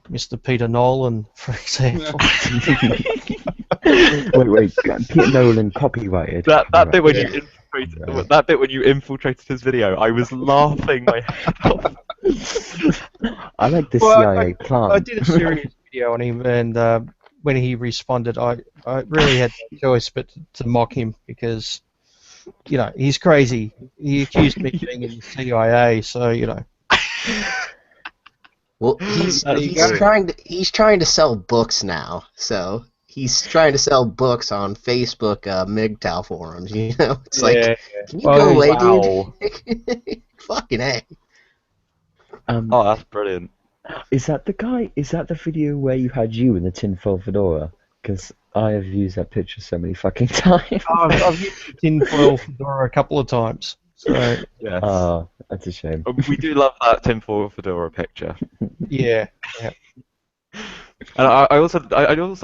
Mr. Peter Nolan, for example. wait, Peter Nolan copyrighted. That bit when you infiltrated, that bit when you infiltrated his video, I was laughing my head off. I like the CIA plant. I did a serious video on him, and when he responded, I really had no choice but to mock him because, you know, he's crazy. He accused me of being in the CIA, so you know. Well, he's trying to sell books now, so he's trying to sell books on Facebook MGTOW forums. You know, it's like, can you go away, dude? Fucking A. Oh, that's brilliant. Is that the guy? Is that the video where you had you in the tinfoil fedora? Because I have used that picture so many fucking times. I've used the tinfoil fedora a couple of times. So Yes. That's a shame. We do love that tinfoil fedora picture. yeah. And I also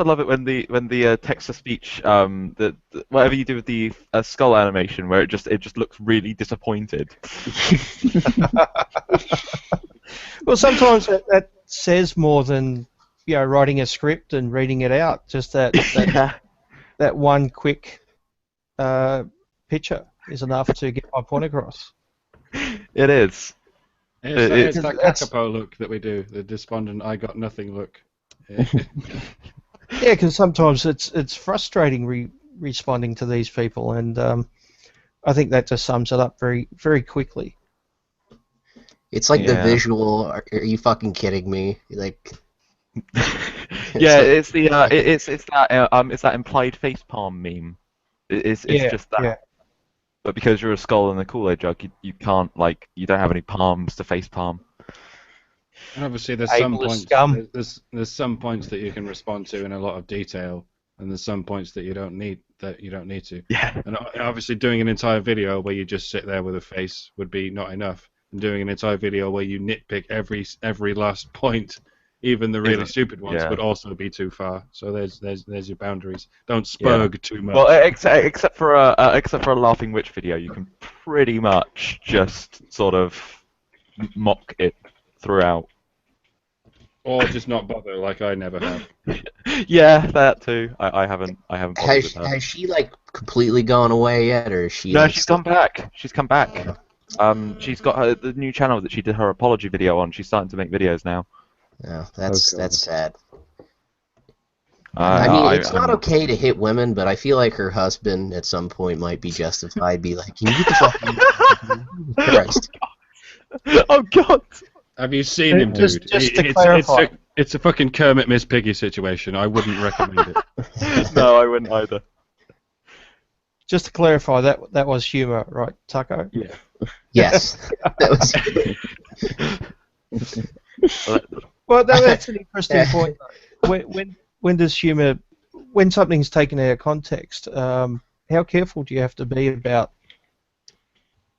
love it when the text to speech whatever you do with the skull animation where it just looks really disappointed. Well, sometimes that says more than writing a script and reading it out. Just that Yeah. that one quick picture is enough to get my point across. It is. It's that That's- Kakapo look that we do, the despondent I got nothing look. Yeah, because sometimes it's frustrating responding to these people, and I think that just sums it up very very quickly. It's like the Yeah. visual. Are you fucking kidding me? Like, Yeah, it's it's the it's that implied facepalm meme. It's Yeah, just that. yeah. But because you're a skull and a Kool-Aid jug, you can't you don't have any palms to facepalm. And obviously, there's some Ableist points. scum. There's some points that you can respond to in a lot of detail, and there's some points that you don't need to. Yeah. And obviously, doing an entire video where you just sit there with a face would be not enough. And doing an entire video where you nitpick every last point, even the really stupid ones, yeah. would also be too far. So there's your boundaries. Don't spurg too much. Well, except for a laughing witch video, you can pretty much just sort of mock it throughout. Or just not bother, like I never have. Yeah, that too. I haven't bothered with that. has she like completely gone away yet, or is she? No, like, she's still- come back. She's come back. She's got the new channel that she did her apology video on. She's starting to make videos now. No, that's Oh, God. sad. I mean, it's not okay to hit women, but I feel like her husband at some point might be justified. Be like, you get the fuck Christ. Oh God! Have you seen him, Just- dude? just to It's clarify. it's a fucking Kermit Miss Piggy situation. I wouldn't recommend it. No, I wouldn't either. Just to clarify, that was humour, right, Tucko? Yeah. Yes, that was. Well, that's an interesting point. Though. When does humour, when something's taken out of context, how careful do you have to be about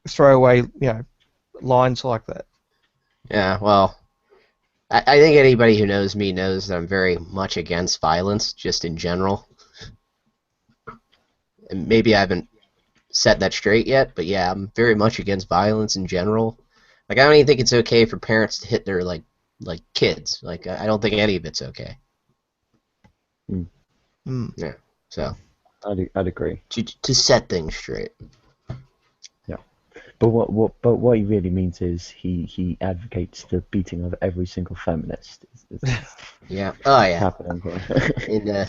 throwaway, lines like that? Yeah, well, I think anybody who knows me knows that I'm very much against violence, just in general. And maybe I haven't set that straight yet, but yeah, I'm very much against violence in general. Like, I don't even think it's okay for parents to hit their like kids. Like, I don't think any of it's okay. Mm. Yeah, so I'd agree. to set things straight. But what he really means is he advocates the beating of every single feminist. It's Yeah. Oh yeah. happening here.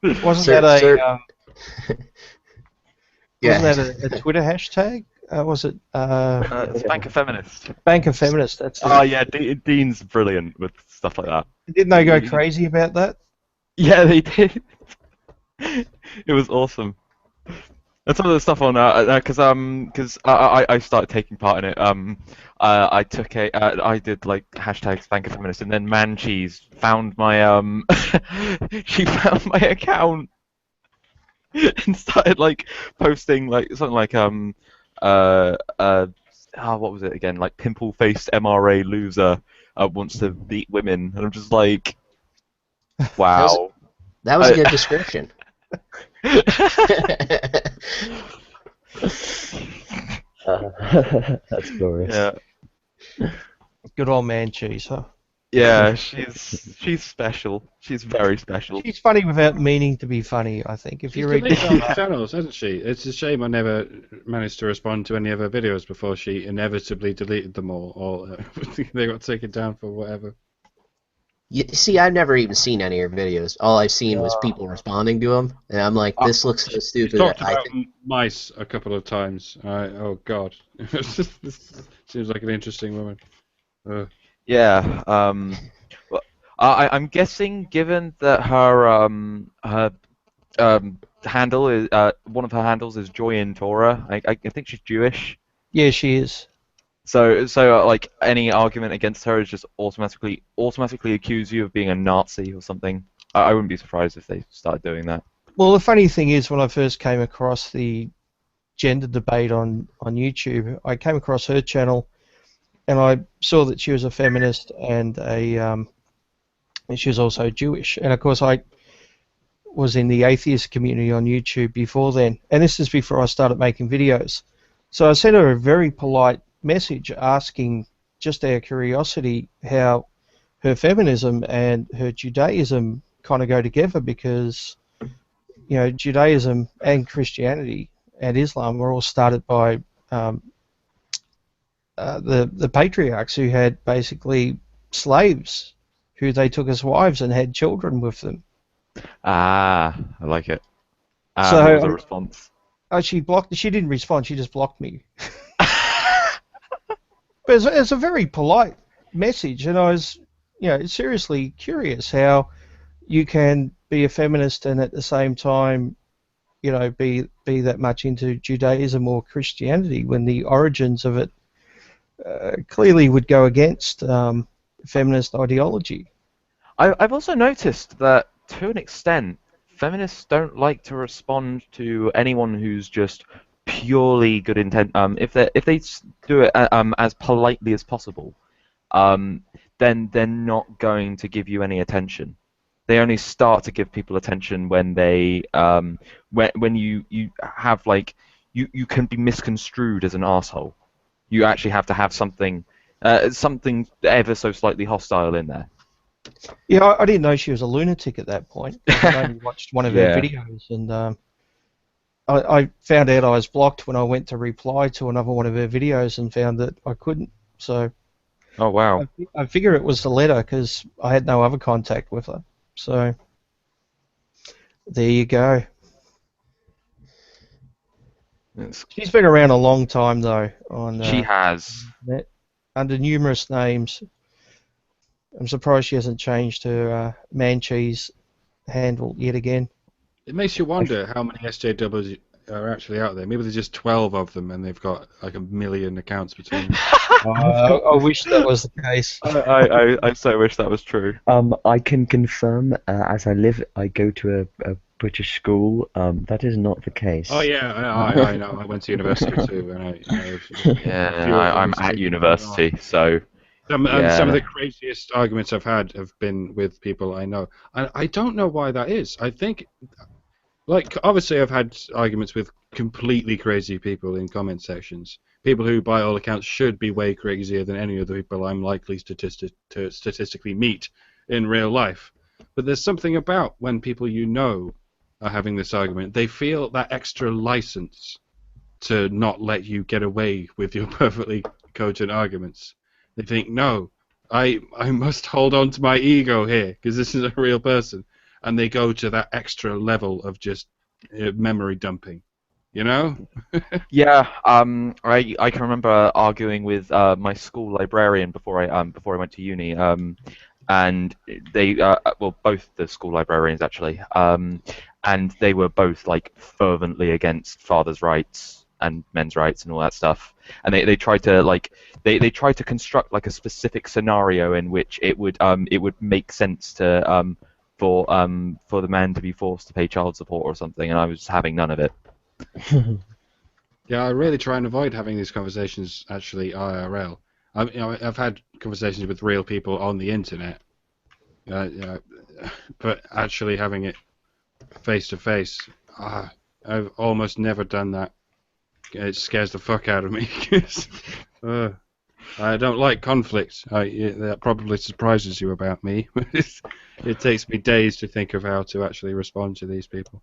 And Wasn't Sir- that sir- yeah. wasn't that a Twitter hashtag? Was it It's Bank of Feminist. Bank of Feminist? That's it. Oh yeah, Dean's brilliant with stuff like that. Didn't they go crazy about that? Yeah, they did. It was awesome. And some of the stuff on because I started taking part in it. I did like hashtags Bank of Feminist, and then Mancheese found my she found my account and started like posting like something like what was it again, like pimple faced MRA loser wants to beat women, and I'm just like, wow. That was a good description. That's glorious. Yeah. Good old man cheese, huh? Yeah, she's special. She's very special. She's funny without meaning to be funny, I think. If She's you read deleted all the channels, hasn't she? It's a shame I never managed to respond to any of her videos before she inevitably deleted them all, or they got taken down for whatever. You see, I've never even seen any of her videos. All I've seen was people responding to them, and I'm like, this looks so She stupid. talked I about think, mice a couple of times. Oh god, this seems like an interesting woman. Yeah. Well, I'm guessing, given that her handle is one of her handles is Joy in Torah. I think she's Jewish. Yeah, she is. So like any argument against her is just automatically accuse you of being a Nazi or something. I wouldn't be surprised if they started doing that. Well, the funny thing is, when I first came across the gender debate on YouTube, I came across her channel, and I saw that she was a feminist and and she was also Jewish. And of course, I was in the atheist community on YouTube before then, and this is before I started making videos. So I sent her a very polite message asking, just out of curiosity, how her feminism and her Judaism kind of go together, because Judaism and Christianity and Islam were all started by the patriarchs, who had basically slaves who they took as wives and had children with them. Ah, I like it. So What was the response? she didn't respond. She just blocked me. But it's a very polite message, and I was, seriously curious how you can be a feminist and at the same time, be that much into Judaism or Christianity, when the origins of it clearly would go against feminist ideology. I've also noticed that, to an extent, feminists don't like to respond to anyone who's just purely good intent. If they do it as politely as possible, then they're not going to give you any attention. They only start to give people attention when they when you have, like, you can be misconstrued as an asshole. You actually have to have something ever so slightly hostile in there. Yeah, I didn't know she was a lunatic at that point. I only watched one of her Yeah. videos, and I found out I was blocked when I went to reply to another one of her videos and found that I couldn't. So Oh wow. I figure it was the letter, because I had no other contact with her. So there you go. She's been around a long time, though. She has. Net, under numerous names. I'm surprised she hasn't changed her Man-Cheese handle yet again. It makes you wonder how many SJWs are actually out there. Maybe there's just 12 of them, and they've got like 1 million accounts between them. I wish that was the case. I so wish that was true. I can confirm, as I go to a British school. That is not the case. Oh yeah, I know. I went to university too, and I'm at university, so. Some of the craziest arguments I've had have been with people I know, and I don't know why that is. I think, like, obviously I've had arguments with completely crazy people in comment sections, people who, by all accounts, should be way crazier than any of the people I'm likely to statistically meet in real life. But there's something about when people you know are having this argument, they feel that extra license to not let you get away with your perfectly cogent arguments. They think, no, I must hold on to my ego here, because this is a real person. And they go to that extra level of just memory dumping, you know? Yeah, I can remember arguing with my school librarian before I went to uni, and they both the school librarians actually, and they were both, like, fervently against fathers' rights and men's rights and all that stuff, and they tried to, like, they tried to construct, like, a specific scenario in which it would make sense to for the man to be forced to pay child support or something, and I was having none of it. Yeah, I really try and avoid having these conversations actually IRL. I've had conversations with real people on the internet, but actually having it face to face, I've almost never done that. It scares the fuck out of me. I don't like conflict. That probably surprises you about me. It takes me days to think of how to actually respond to these people.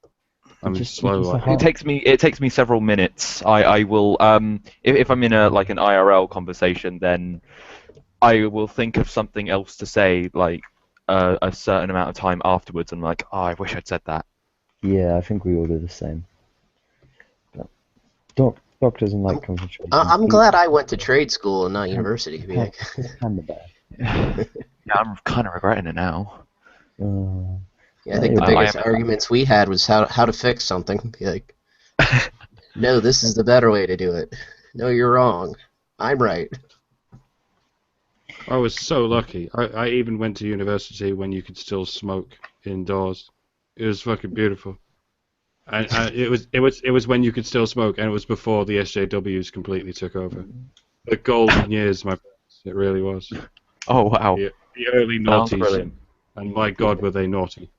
I'm slow. It takes me several minutes. I will if I'm in an IRL conversation, then I will think of something else to say, like, a certain amount of time afterwards. I'm like, oh, I wish I'd said that. Yeah, I think we all do the same. Doc doesn't like confrontation. I'm glad I went to trade school and not university. Yeah, I'm kind of regretting it now. Yeah, I think the biggest arguments we had was how to fix something. Like, no, this is the better way to do it. No, you're wrong. I'm right. I was so lucky. I even went to university when you could still smoke indoors. It was fucking beautiful. And it was when you could still smoke, and it was before the SJWs completely took over. The golden years, my friends. It really was. Oh wow. The early Sounds noughties. brilliant. And my God, were they naughty.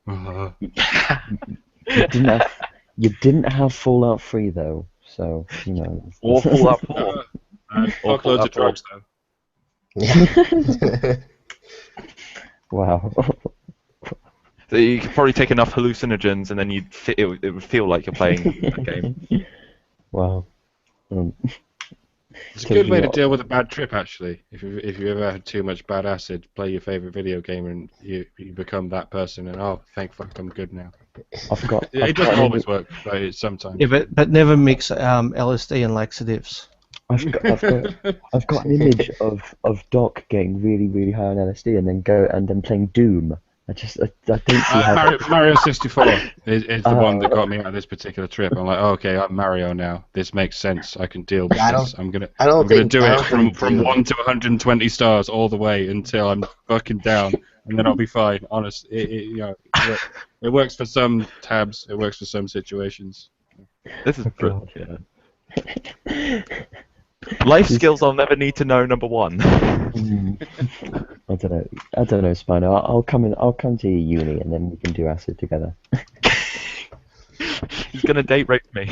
You didn't have Fallout 3 though, so you know. Or Fallout 4. Fuck loads of drugs, though. Yeah. Wow. So you could probably take enough hallucinogens, and then it would feel like you're playing a game. Wow. It's a good way to deal with a bad trip, actually. If you ever had too much bad acid, play your favorite video game, and you become that person. And oh, thank fuck, I'm good now. It doesn't always work, but it's sometimes. Yeah, but never mix LSD and laxatives. I've got an image of Doc getting really, really high on LSD and then playing Doom. I don't see how. Mario 64 is the one that got me out of this particular trip. I'm like, oh, okay, I'm Mario now. This makes sense. I can deal with this. I'm gonna do it from 1 to 120 stars all the way until I'm fucking down, and then I'll be fine. Honest, it works for some tabs. It works for some situations. This is brilliant. Yeah. Life skills I'll never need to know. Number 1. I don't know, Spino. I'll come to your uni and then we can do acid together. He's gonna date rape me.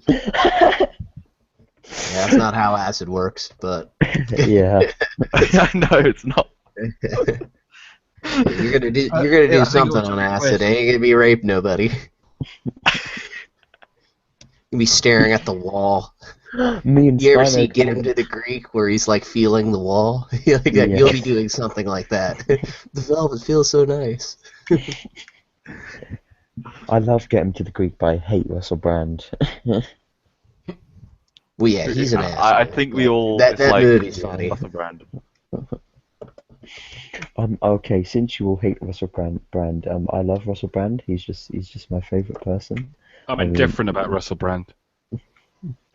Yeah, that's not how acid works, but Yeah. I know it's not. you're gonna do something on acid. Ain't gonna be rape nobody. You'll be staring at the wall. Me and You ever Spino see Get Him to the Greek where he's like feeling the wall? You'll be doing something like that. The velvet feels so nice. I love Get Him to the Greek, but I hate Russell Brand. Well, yeah, he's an ass. I think we all that dislike movie's funny. Russell Brand. Okay, since you all hate Russell Brand, I love Russell Brand. He's just my favourite person. I'm indifferent about Russell Brand.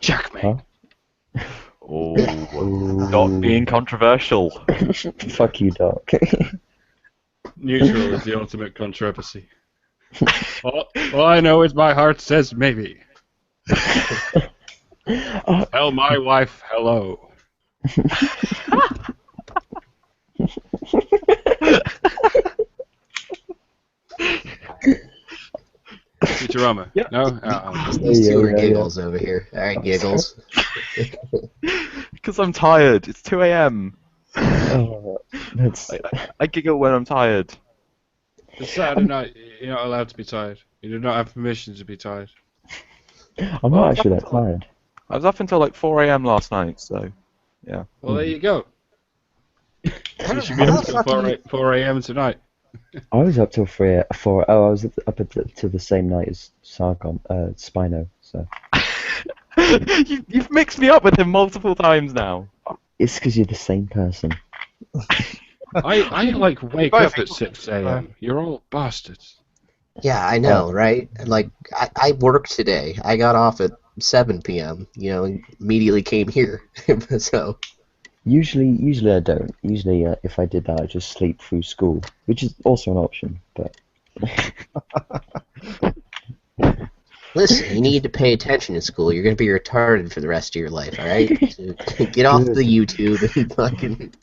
Checkmate. Huh? Oh, Doc being controversial. Fuck you, Doc. Neutral is the ultimate controversy. All I know is my heart says maybe. Tell my wife hello. Futurama. Yeah. No? These two are giggles over here. Alright, giggles. Because I'm tired. It's 2 a.m. That's... I giggle when I'm tired. It's Saturday night. You're not allowed to be tired. You do not have permission to be tired. I'm not actually that tired. I was up until like 4 a.m. last night, so yeah. Well, there you go. You should be up until 4 a.m. tonight. I was up till 4. Oh, I was up to the same night as Sargon, Spino. So you've mixed me up with him multiple times now. it's because you're the same person. I like wake up at 6 a.m. You're all bastards. Yeah, I know, right? Like, I worked today. I got off at 7 p.m., and immediately came here. So... Usually I don't. Usually, if I did that, I'd just sleep through school, which is also an option, but... Listen, you need to pay attention in school. You're going to be retarded for the rest of your life, alright? So get off the YouTube and fucking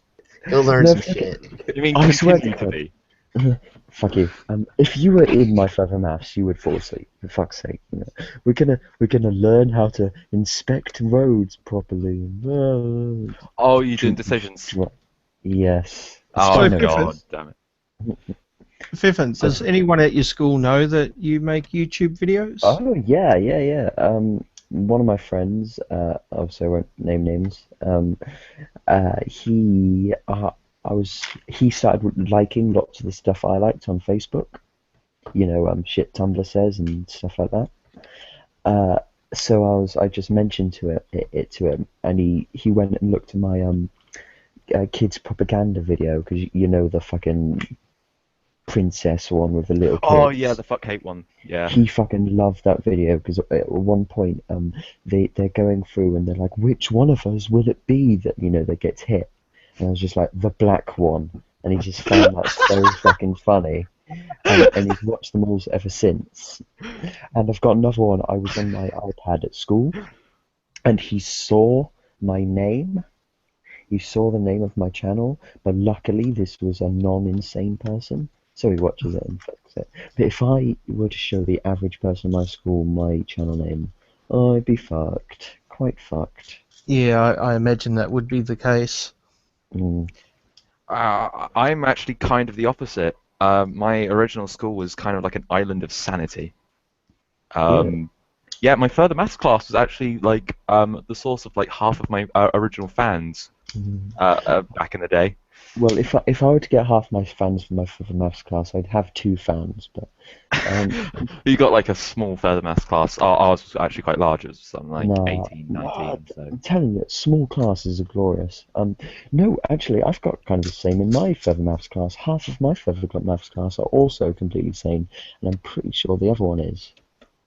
go learn some shit. You mean I swear continue to to be? Fuck you. If you were in my further maths, you would fall asleep. For fuck's sake, we're gonna learn how to inspect roads properly. Oh, you're doing decisions. Yes. Oh So god, damn it. Fiffin, does anyone at your school know that you make YouTube videos? Oh yeah. One of my friends, obviously I won't name names. He started liking lots of the stuff I liked on Facebook. Shit Tumblr says and stuff like that. So I just mentioned it to him, and he went and looked at my kids propaganda video, because the fucking princess one with the little kids. Oh yeah, the fuck hate one. Yeah. He fucking loved that video, because at one point they're going through and they're like, which one of us will it be that gets hit? And I was just like, the black one. And he just found that so fucking funny. and he's watched them all ever since. And I've got another one. I was on my iPad at school, and he saw my name. He saw the name of my channel, but luckily this was a non-insane person, so he watches it and fucks it. But if I were to show the average person in my school my channel name, I'd be fucked. Quite fucked. Yeah, I imagine that would be the case. Mm. I'm actually kind of the opposite. My original school was kind of like an island of sanity. Yeah, my further maths class was actually like the source of like half of my original fans back in the day. Well, if I were to get half my fans from my further maths class, I'd have 2 fans. But You got like a small further maths class. Ours was actually quite large. It was something like nah, 18, 19. So. I'm telling you, small classes are glorious. No, actually, I've got kind of the same in my further maths class. Half of my further maths class are also completely sane, and I'm pretty sure the other one is.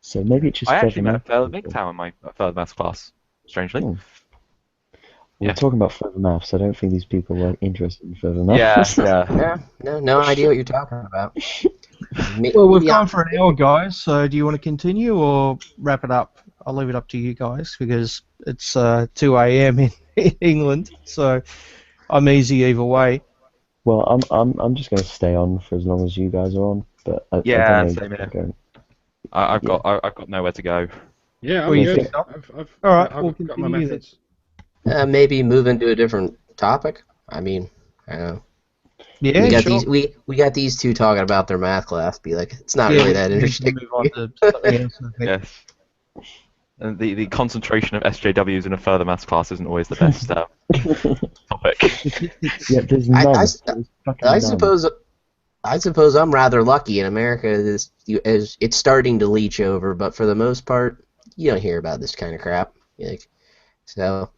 So maybe it's just I further actually met a maths fellow people. MGTOW in my further maths class, strangely. Oh. Yeah. We're talking about further maths. I don't think these people were interested in further maths. Yeah. No idea what you're talking about. Well, we've gone for an hour, guys, so do you want to continue or wrap it up? I'll leave it up to you guys because it's 2 a.m. in England, so I'm easy either way. Well, I'm just going to stay on for as long as you guys are on. But I Yeah, don't know. same here. Going. I've got nowhere to go. Yeah, Well, I'm you good. think- I've All right, I've we'll got my continue then. methods. Maybe move into a different topic. I mean, I don't know. Yeah, we got sure. we got these two talking about their math class. Be like, it's not really that we need to interesting. move on to something else. I think. Yes. And the concentration of SJWs in a further maths class isn't always the best topic. Yeah, there's I- none. I- There's fucking I none. suppose I'm rather lucky in America. It's starting to leach over, but for the most part, you don't hear about this kind of crap. Like, so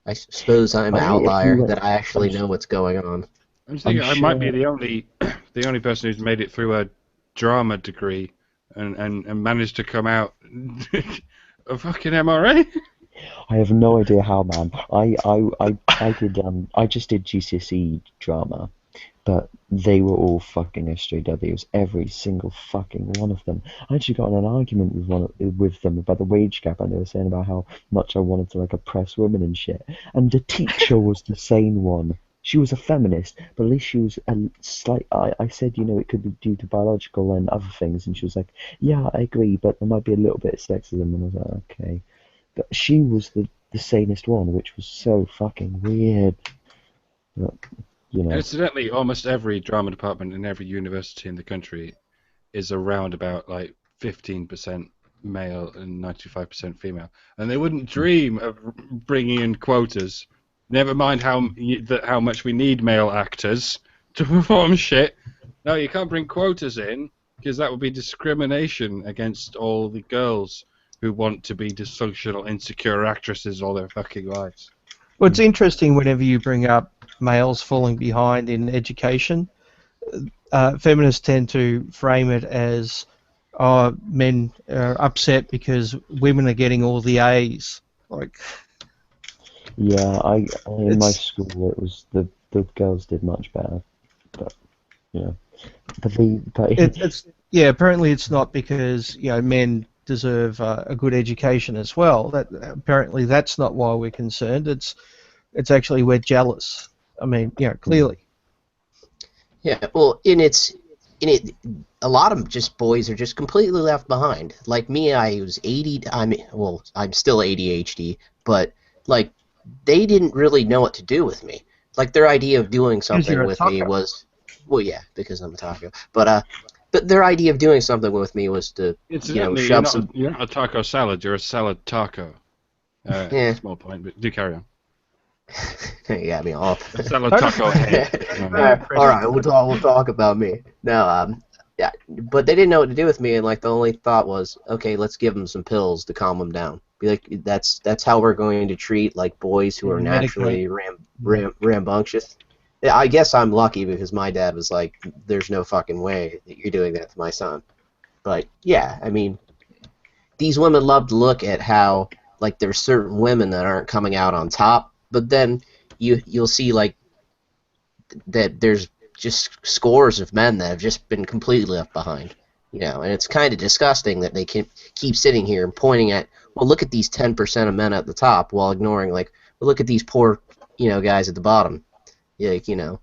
I suppose I'm an I mean, if you outlier went- that I actually know what's going on. I'm thinking I'm I might be sure- the only person who's made it through a drama degree and managed to come out a fucking MRA. I have no idea how, man. I just did GCSE drama, but they were all fucking SJWs, every single fucking one of them. I actually got in an argument with them about the wage gap, and they were saying about how much I wanted to like oppress women and shit. And the teacher was the sane one. She was a feminist, but at least she was a slight. I said, you know, it could be due to biological and other things, and she was like, yeah, I agree, but there might be a little bit of sexism. And I was like, okay. But she was the sanest one, which was so fucking weird. But, you know. Incidentally, almost every drama department in every university in the country is around about like 15% male and 95% female, and they wouldn't dream of bringing in quotas. Never mind how much we need male actors to perform shit. No, you can't bring quotas in because that would be discrimination against all the girls who want to be dysfunctional, insecure actresses all their fucking lives. Well, it's interesting whenever you bring up males falling behind in education. Feminists tend to frame it as men are upset because women are getting all the A's. Like, Yeah, in my It's- school it was the girls did much better, but you know, but it's apparently it's not because men deserve a good education as well. That apparently that's not why we're concerned. It's actually we're jealous. I mean, clearly. Yeah, well, a lot of just boys are just completely left behind. Like me, I was 80. I'm still ADHD, but like they didn't really know what to do with me. Like their idea of doing something you're a with me taco. was, well, yeah, because I'm a taco. But their idea of doing something with me was to, Incidentally, shove some. you're not a taco salad, you're a salad taco. Yeah. Small point, but do carry on. You got me off. Salad taco head. All right, we'll talk about me. No, yeah, but they didn't know what to do with me, and like the only thought was, okay, let's give them some pills to calm them down. Be like, that's how we're going to treat like boys who are naturally rambunctious. Yeah, I guess I'm lucky because my dad was like, there's no fucking way that you're doing that to my son. But yeah, I mean, these women love to look at how like there's certain women that aren't coming out on top, but then you'll see like that there's just scores of men that have just been completely left behind. You know, and it's kind of disgusting that they can keep sitting here and pointing at, well, look at these 10% of men at the top, while ignoring, like, well, look at these poor, you know, guys at the bottom. Like, you know,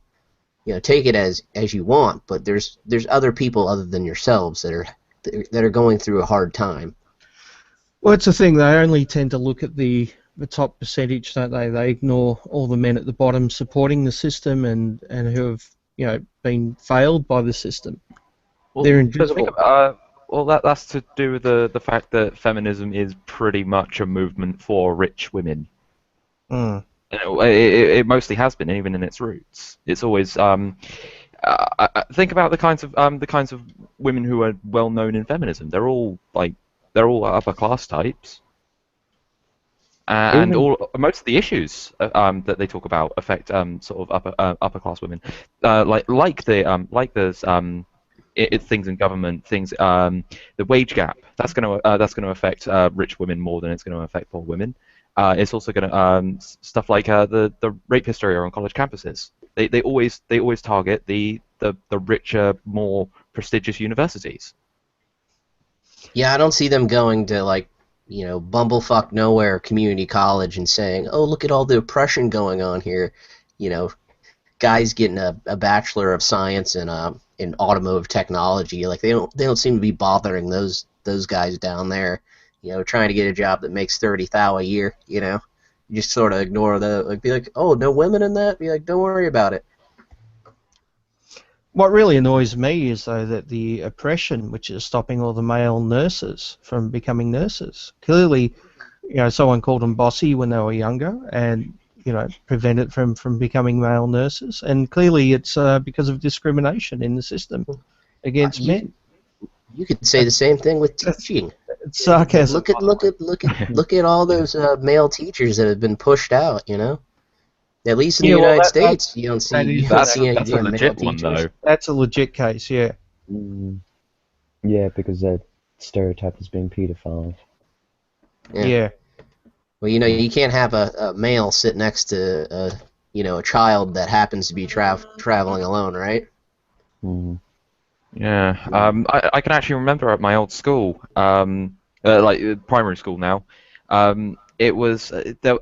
take it as you want, but there's other people other than yourselves that are going through a hard time. Well, it's the thing. They only tend to look at the top percentage, don't they? They ignore all the men at the bottom supporting the system and who have, you know, been failed by the system. Well, They're because invisible. well, that's to do with the fact that feminism is pretty much a movement for rich women. Mm. It mostly has been, even in its roots. It's always think about the kinds of women who are well known in feminism. They're all upper class types, and most of the issues that they talk about affect sort of upper class women, like there's things in government, the wage gap. That's going to affect rich women more than it's going to affect poor women. It's also going to stuff like the rape hysteria on college campuses. They always target the richer, more prestigious universities. Yeah, I don't see them going to, like, you know, bumblefuck nowhere community college and saying, oh, look at all the oppression going on here. You know, guys getting a Bachelor of Science in automotive technology. Like, they don't seem to be bothering those guys down there. You know, trying to get a job that makes $30,000 a year. You know, you just sort of ignore the, like, be like, oh, no women in that. Be like, don't worry about it. What really annoys me is, though, that the oppression which is stopping all the male nurses from becoming nurses. Clearly, you know, someone called them bossy when they were younger, and, you know, prevented from becoming male nurses. And clearly, it's because of discrimination in the system against men. You could say the same thing with teaching. It's sarcasm. Look at all those male teachers that have been pushed out. You know, at least in the Yeah, well, United States, you don't see any That's a male legit one, teachers. though. That's a legit case, yeah. Yeah, because they're stereotyped as being paedophiles. Yeah. Well, you know, you can't have a male sit next to a child that happens to be traveling alone, right? Yeah, I can actually remember at my old school, like primary school now, it was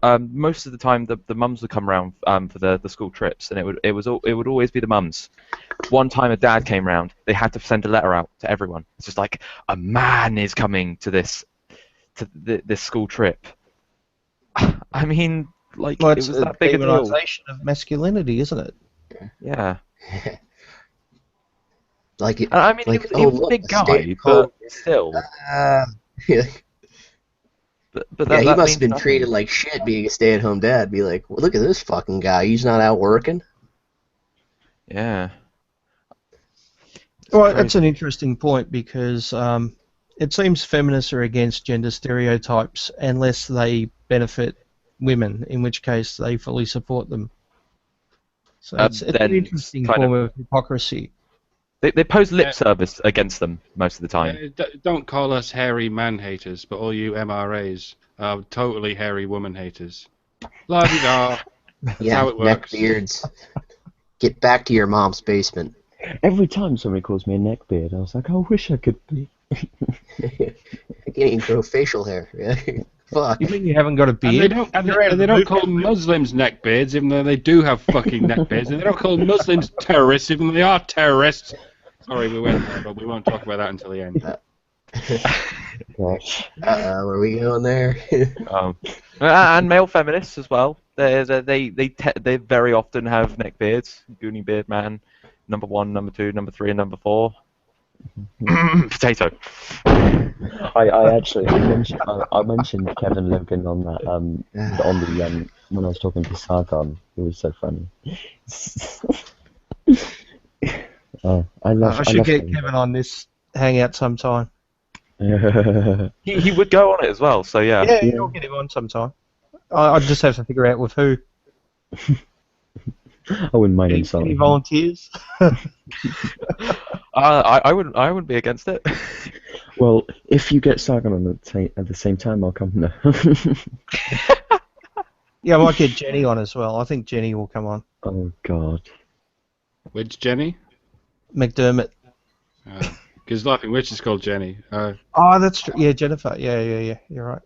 most of the time the mums would come around for the school trips, and it would always be the mums. One time a dad came round, they had to send a letter out to everyone. It's just like, a man is coming to this school trip. I mean, like, Well, it it's was a that big a deal. demonization of masculinity, isn't it? Yeah. Like it. I mean, Like, he was a big guy, but still. Yeah. But Yeah, he that must have been means treated like shit being a stay-at-home dad. Be like, well, look at this fucking guy. He's not out working. Yeah. Well, that's an interesting point because it seems feminists are against gender stereotypes unless they benefit women, in which case they fully support them. So it's an interesting form of hypocrisy. They pose lip service against them most of the time. Don't call us hairy man haters, but all you MRAs are totally hairy woman haters. La-di-da. That's how it works. Neckbeards. Get back to your mom's basement. Every time somebody calls me a neckbeard, I was like, I wish I could be. I can't even grow facial hair. Fuck. You mean you haven't got a beard? And they don't call Muslims neckbeards, even though they do have fucking neckbeards. And they don't call Muslims terrorists, even though they are terrorists. Sorry, we went there, but we won't talk about that until the end. Gosh. Where we going there? And male feminists as well. They very often have neckbeards. Goonie beard man, number 1, number 2, number 3, and number 4. Potato. I mentioned Kevin Logan on that when I was talking to Sargon. It was so funny. I should get Kevin on this hangout sometime. He would go on it as well. So yeah. Yeah, you'll get him on sometime. I just have to figure out with who. I wouldn't mind insulting. Any volunteers? I wouldn't be against it. Well, if you get Sargon on at the same time, I'll come. No. Yeah, I might get Jenny on as well. I think Jenny will come on. Oh God. Which Jenny? McDermott. Because Laughing Witch is called Jenny. Oh, that's true. Yeah, Jennifer. Yeah. You're right.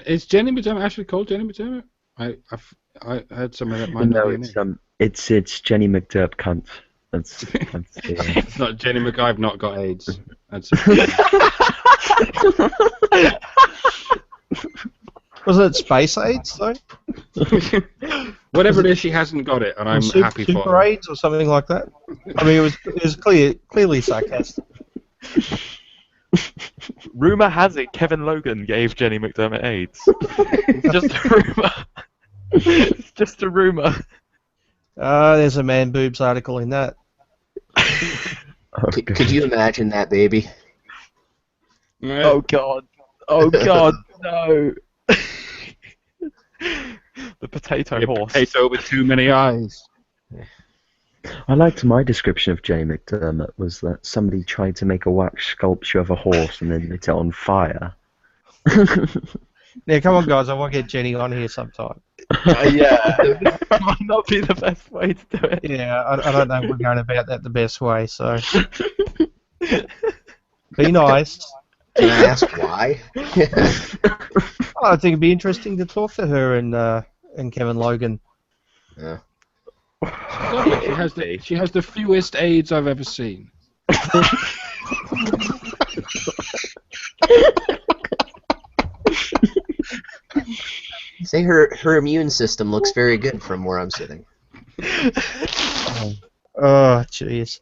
Is Jenny McDermott actually called Jenny McDermott? I heard somewhere that might not No, be a name. it's Jenny McDerp cunt. That's It's not Jenny I've not got AIDS. That's Wasn't it Space AIDS though? Whatever it is, she hasn't got it, and I'm happy for Super her. AIDS or something like that. I mean, it was clearly sarcastic. Rumor has it Kevin Logan gave Jenny McDermott AIDS. It's just a rumor. It's just a rumor. There's a man boobs article in that. Could you imagine that, baby? Oh god. Oh god, no. The potato horse. Potato with too many eyes. I liked my description of Jenny McDermott was that somebody tried to make a wax sculpture of a horse and then lit it on fire. Yeah, come on, guys. I want to get Jenny on here sometime. Yeah, that might not be the best way to do it. Yeah, I don't know if we're going about that the best way, so... Be nice. Can I ask why? I think it'd be interesting to talk to her and Kevin Logan. Yeah. She has the fewest AIDS I've ever seen. Say her immune system looks very good from where I'm sitting. Oh, jeez.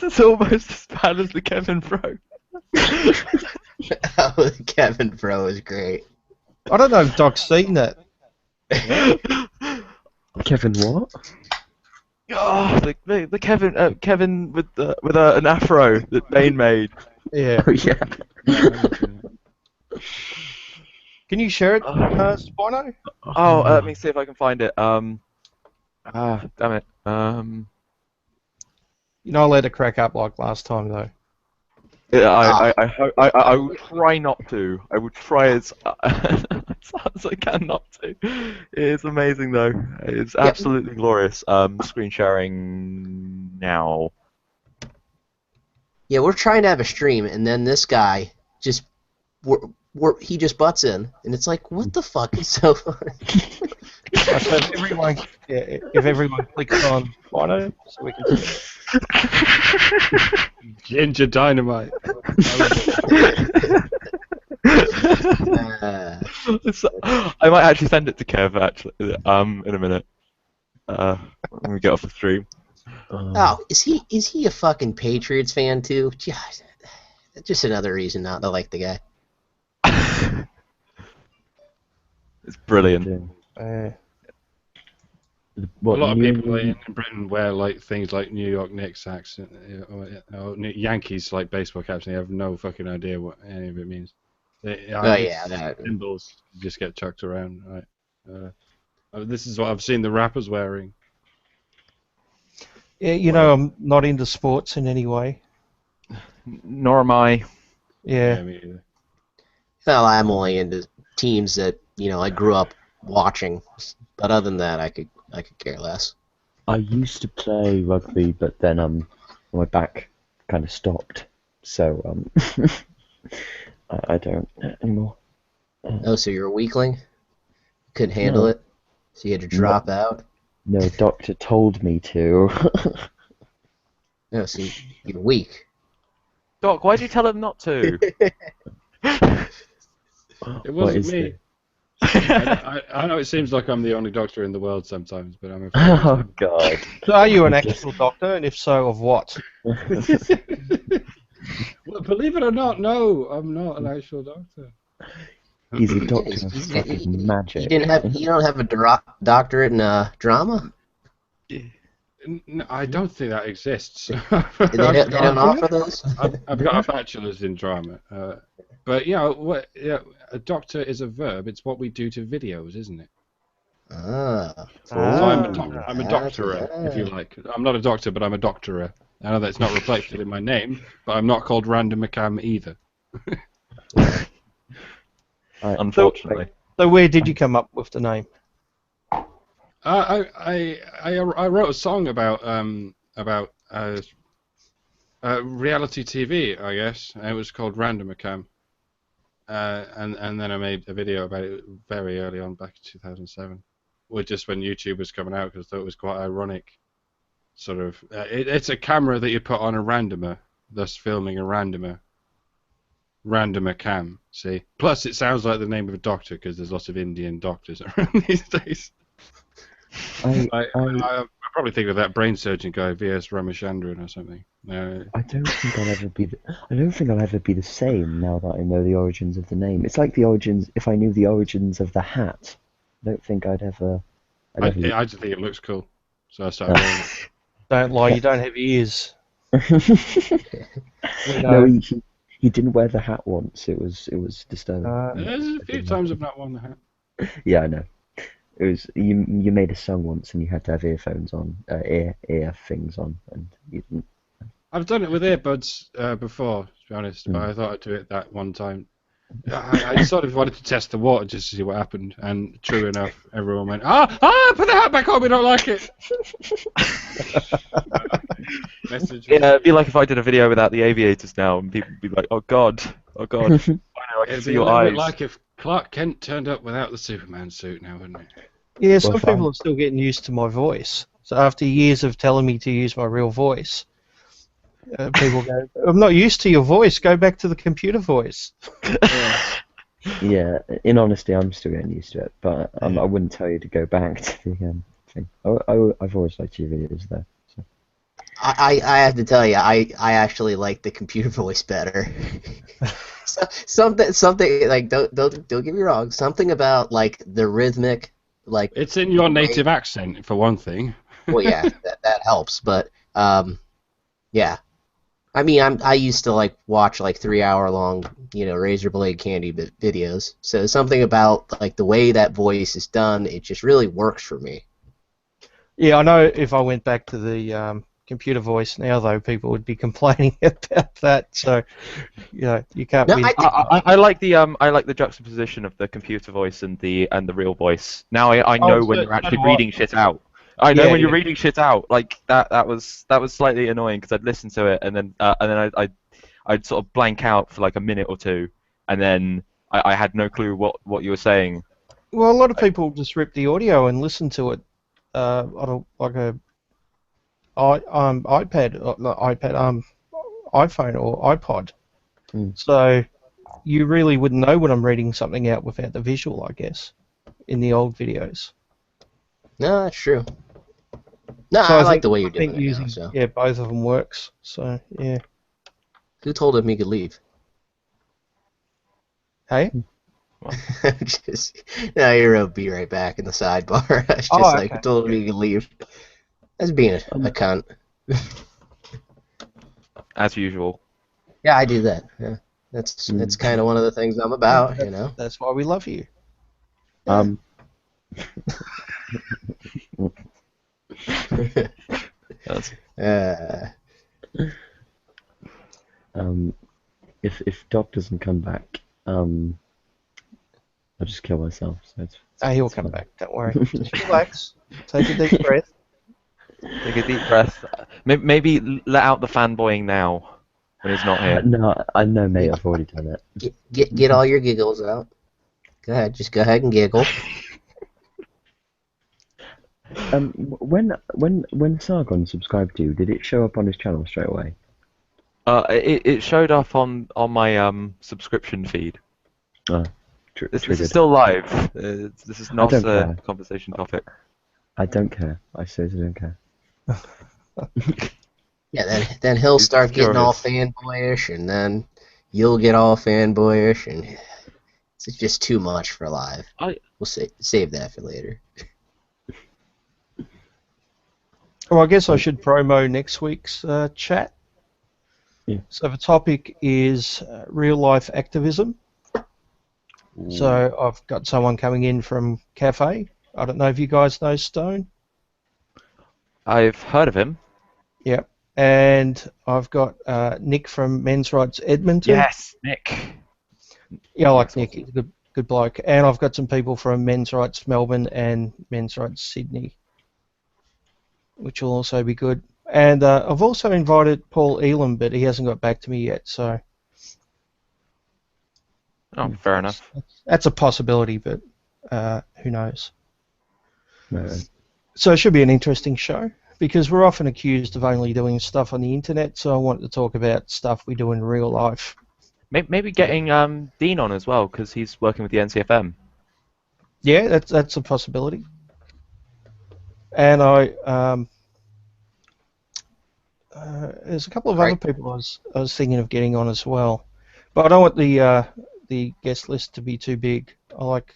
It's almost as bad as the Kevin Bro. Oh, Kevin Bro is great. I don't know if Doc's seen that. Kevin what? Oh, the Kevin with an afro that Bane made. Yeah. Oh yeah. Can you share it, Spino? Oh, let me see if I can find it. Damn it. You're not allowed to crack up like last time, though. Yeah, I will try not to. I will try as hard as I can not to. It's amazing though. It's absolutely glorious. Screen sharing now. Yeah, we're trying to have a stream, and then this guy just he just butts in, and it's like, what the fuck is so funny? So if everyone clicks on Spino, so we can see it. Ginger dynamite. I might actually send it to Kev actually in a minute. When we get off the stream. Oh, is he a fucking Patriots fan too? Jeez, just another reason not to like the guy. It's brilliant. What, a lot of New- people in Britain wear like things like New York Knicks accent or Yankees like baseball caps, and they have no fucking idea what any of it means. That. Symbols just get chucked around. Right. This is what I've seen the rappers wearing. Yeah, you know, I'm not into sports in any way. Nor am I. Yeah. Me either. Well, I'm only into teams that I grew up watching, but other than that, I could care less. I used to play rugby, but then my back kind of stopped, so I don't anymore. Oh, so you're a weakling? Couldn't handle it, so you had to drop out? No, doctor told me to. No, so you're weak. Doc, why'd you tell him not to? It What wasn't is me. this? I know it seems like I'm the only doctor in the world sometimes, but I'm afraid. Oh God. So are you an actual doctor, and if so, of what? Well, believe it or not, no, I'm not an actual doctor. He's a doctor of fucking magic. You don't have a doctorate in drama? No, I don't think that exists. They don't offer those? I've got a bachelor's in drama, but a doctor is a verb. It's what we do to videos, isn't it? Ah. So I'm a doctorer, if you like. I'm not a doctor, but I'm a doctorer. I know that's not reflected in my name, but I'm not called Random McCam either. Unfortunately. So where did you come up with the name? I wrote a song about reality TV, I guess. And it was called Random Account. And then I made a video about it very early on, back in 2007, just when YouTube was coming out, because I thought it was quite ironic. Sort of, it's a camera that you put on a randomer, thus filming a randomer. Randomer cam, see? Plus, it sounds like the name of a doctor, because there's lots of Indian doctors around these days. I probably think of that brain surgeon guy, V.S. Ramachandran or something. I don't think I'll ever be. I don't think I'll ever be the same now that I know the origins of the name. It's like the origins. If I knew the origins of the hat, I don't think I'd ever. I just think it looks cool, so I started wearing it. Don't lie, you don't have ears. No, he didn't wear the hat once. It was disturbing. There's a few times I've not worn the hat. Yeah, I know. It was you made a song once and you had to have earphones on, ear things on, and you didn't. I've done it with earbuds before, to be honest, but I thought I'd do it that one time. I sort of wanted to test the water just to see what happened, and true enough, everyone went, put the hat back on, we don't like it. Message. Yeah, it'd be like if I did a video without the aviators now, and people would be like, oh god, I know, I can see your eyes. It'd be like if Clark Kent turned up without the Superman suit now, wouldn't it? Yeah, some people are still getting used to my voice. So after years of telling me to use my real voice, people go, I'm not used to your voice, go back to the computer voice. Yeah, in honesty, I'm still getting used to it, but I wouldn't tell you to go back to the thing. I've always liked your videos though. So. I have to tell you, I actually like the computer voice better. something like don't get me wrong, something about like the rhythmic, like it's in your native accent for one thing. Well, yeah, that helps, but yeah. I mean, I used to like watch like 3-hour long, razor blade candy videos. So something about like the way that voice is done, it just really works for me. Yeah, I know if I went back to the computer voice now, though, people would be complaining about that. So, you can't. No, I like the juxtaposition of the computer voice and the real voice. Now I know when you're actually reading shit out. I know when you're reading shit out. Like that was slightly annoying because I'd listen to it and then I'd sort of blank out for like a minute or two, and then I had no clue what you were saying. Well, a lot of people just rip the audio and listen to it on iPhone or iPod. So you really wouldn't know when I'm reading something out without the visual, I guess, in the old videos. No, that's true. No, So I like the way you're doing it using, now, so. Yeah, both of them works. So yeah. Who told him he could leave? Hey. No, you'll be right back in the sidebar. I was just okay. who told him he could leave? That's being a cunt. As usual. Yeah, I do that. Yeah, that's kind of one of the things I'm about, That's why we love you. If Doc doesn't come back, I'll just kill myself. So He'll come back. Don't worry. Just relax. Take a deep breath. Take a deep breath. Maybe let out the fanboying now when he's not here. No, I know, mate. I've already done it. Get all your giggles out. Go ahead. Just go ahead and giggle. When Sargon subscribed to you, did it show up on his channel straight away? It showed up on my subscription feed. This is still live. This is not a conversation topic. I don't care. I seriously don't care. Yeah, then he'll start getting all fanboyish, and then you'll get all fanboyish, and it's just too much for live. We'll save that for later. Well, I guess I should promo next week's chat. Yeah. So the topic is real-life activism. Ooh. So I've got someone coming in from Cafe. I don't know if you guys know Stone. I've heard of him. Yep. And I've got Nick from Men's Rights Edmonton. Yes, Nick. Yeah, I like Nick. good bloke. And I've got some people from Men's Rights Melbourne and Men's Rights Sydney, which will also be good. And I've also invited Paul Elam, but he hasn't got back to me yet, so Oh, fair enough. that's a possibility, but who knows? Right. So it should be an interesting show, because we're often accused of only doing stuff on the internet, so I wanted to talk about stuff we do in real life. Maybe getting Dean on as well, because he's working with the NCFM. Yeah, that's a possibility. And there's a couple of other people I was thinking of getting on as well, but I don't want the guest list to be too big.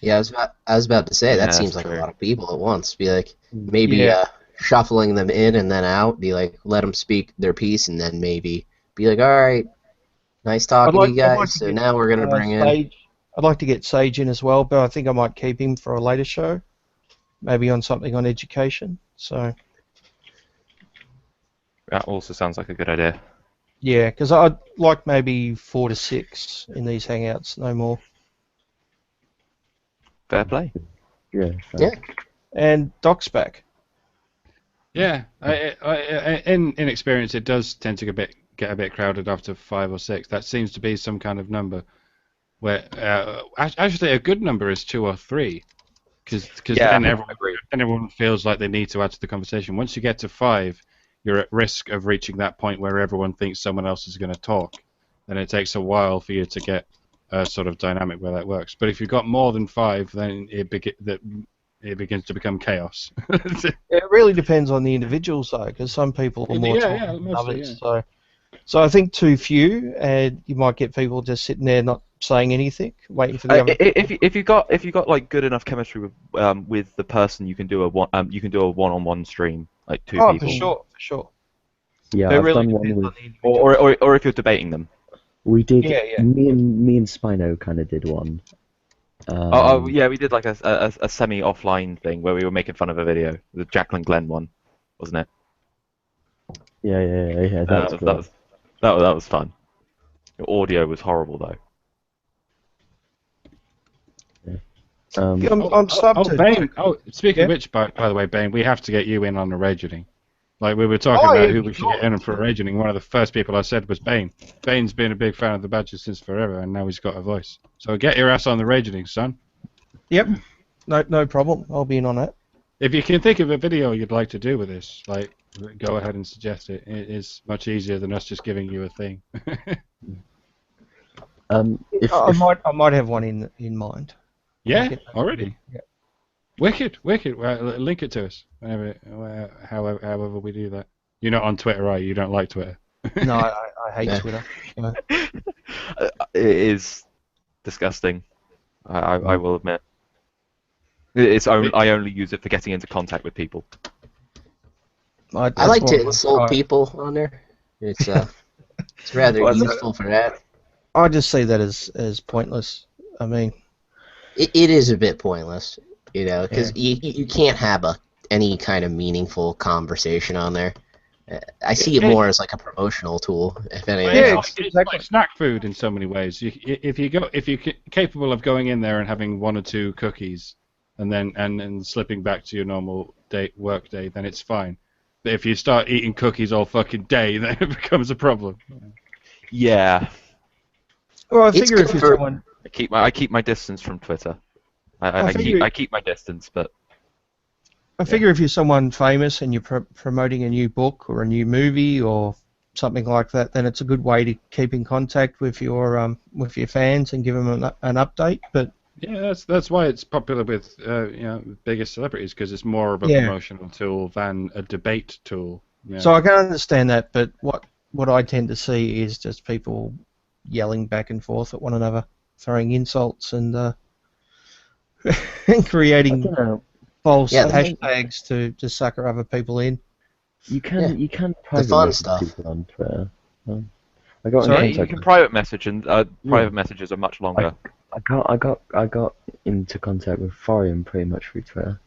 Yeah, I was about to say Yeah, that seems that's like true. a lot of people at once. Be like maybe Yeah. shuffling them in and then out. Be like let them speak their piece and then maybe be like, all right, nice talking to you I'd like guys. to So get now we're gonna bring in. Sage. I'd like to get Sage in as well, but I think I might keep him for a later show, maybe on something on education. So That also sounds like a good idea. yeah, because I'd like maybe 4 to 6 in these hangouts, no more. Fair play. Yeah. Yeah. And Doc's back. Yeah, in experience, it does tend to get a bit crowded after 5 or 6. That seems to be some kind of number. Where actually a good number is 2 or 3, because Yeah, then I agree. everyone feels like they need to add to the conversation. Once you get to 5, you're at risk of reaching that point where everyone thinks someone else is going to talk, and it takes a while for you to get a sort of dynamic where that works. But if you've got more than 5, then it begins to become chaos. It really depends on the individuals, though, because some people are more talkative than mostly, others. So I think too few, and you might get people just sitting there not saying anything, waiting for the other. If you got like good enough chemistry with the person, you can do a one-on-one stream, like 2 Oh, people. for sure. Yeah, But it I've really done one depends with. on the individual. Or if you're debating them. We did. Yeah. Me and Spino kind of did one. Yeah, we did like a semi-offline thing where we were making fun of a video, the Jacqueline Glenn one, wasn't it? Yeah. That was cool. That was fun. The audio was horrible though. I'm stumped. Bane. Speaking Yeah? of which, by the way, Bane, we have to get you in on the ragening. Like we were talking about who we should get in for ragening. One of the first people I said was Bane. Bane's been a big fan of the Badgers since forever, and now he's got a voice. So get your ass on the ragening, son. Yep. No problem. I'll be in on that. If you can think of a video you'd like to do with this, like go ahead and suggest it. It is much easier than us just giving you a thing. I might have one in mind. Yeah, already. Yeah. Wicked. Well, link it to us. However we do that. You're not on Twitter, right? You don't like Twitter. No, I hate Twitter. So. It is disgusting. I will admit. I only use it for getting into contact with people. I like to insult people on there. It's rather useful for that. I just see that as pointless. I mean, it is a bit pointless, because you can't have any kind of meaningful conversation on there. I see it more as like a promotional tool, if anything else. It's like snack food in so many ways. If you're capable of going in there and having 1 or 2 cookies, and then slipping back to your normal work day, then it's fine. But if you start eating cookies all fucking day, then it becomes a problem. Yeah. Well, I figure if you're someone, I keep my distance from Twitter. I keep my distance, but I figure if you're someone famous and you're promoting a new book or a new movie or something like that, then it's a good way to keep in contact with your fans and give them an update. But yeah, that's why it's popular with bigger celebrities, because it's more of a promotional tool than a debate tool. Yeah. So I can understand that, but what I tend to see is just people yelling back and forth at one another, throwing insults and and creating false hashtags to sucker other people in. You can private fun message stuff. people on Twitter. I got you can private message, and private messages are much longer. I got into contact with Thorium pretty much through Twitter.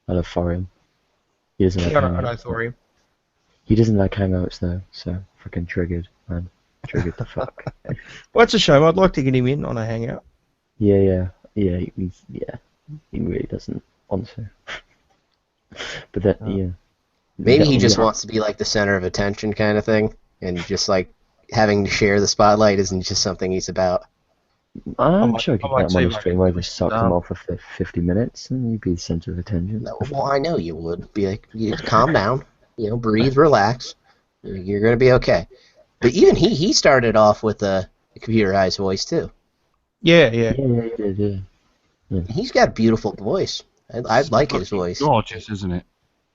I love Thorium. He doesn't like I know Thorium. He doesn't like Hangouts though, so freaking triggered, man. Triggered the fuck. Well, it's a shame. I'd like to get him in on a hangout. Yeah. He really doesn't want to. But then, yeah. Maybe he just Yeah. wants to be like the center of attention kind of thing, and just like having to share the spotlight isn't just something he's about. I'm sure I I could get might him on see a if I stream can where I do just it. suck him off for 50 minutes and you'd be the center of attention. No, well, I know you would be like, you calm down, breathe, relax. You're gonna be okay. But even he started off with a computerized voice too. Yeah. Yeah. He's got a beautiful voice. I like his Fucking voice. gorgeous, isn't it?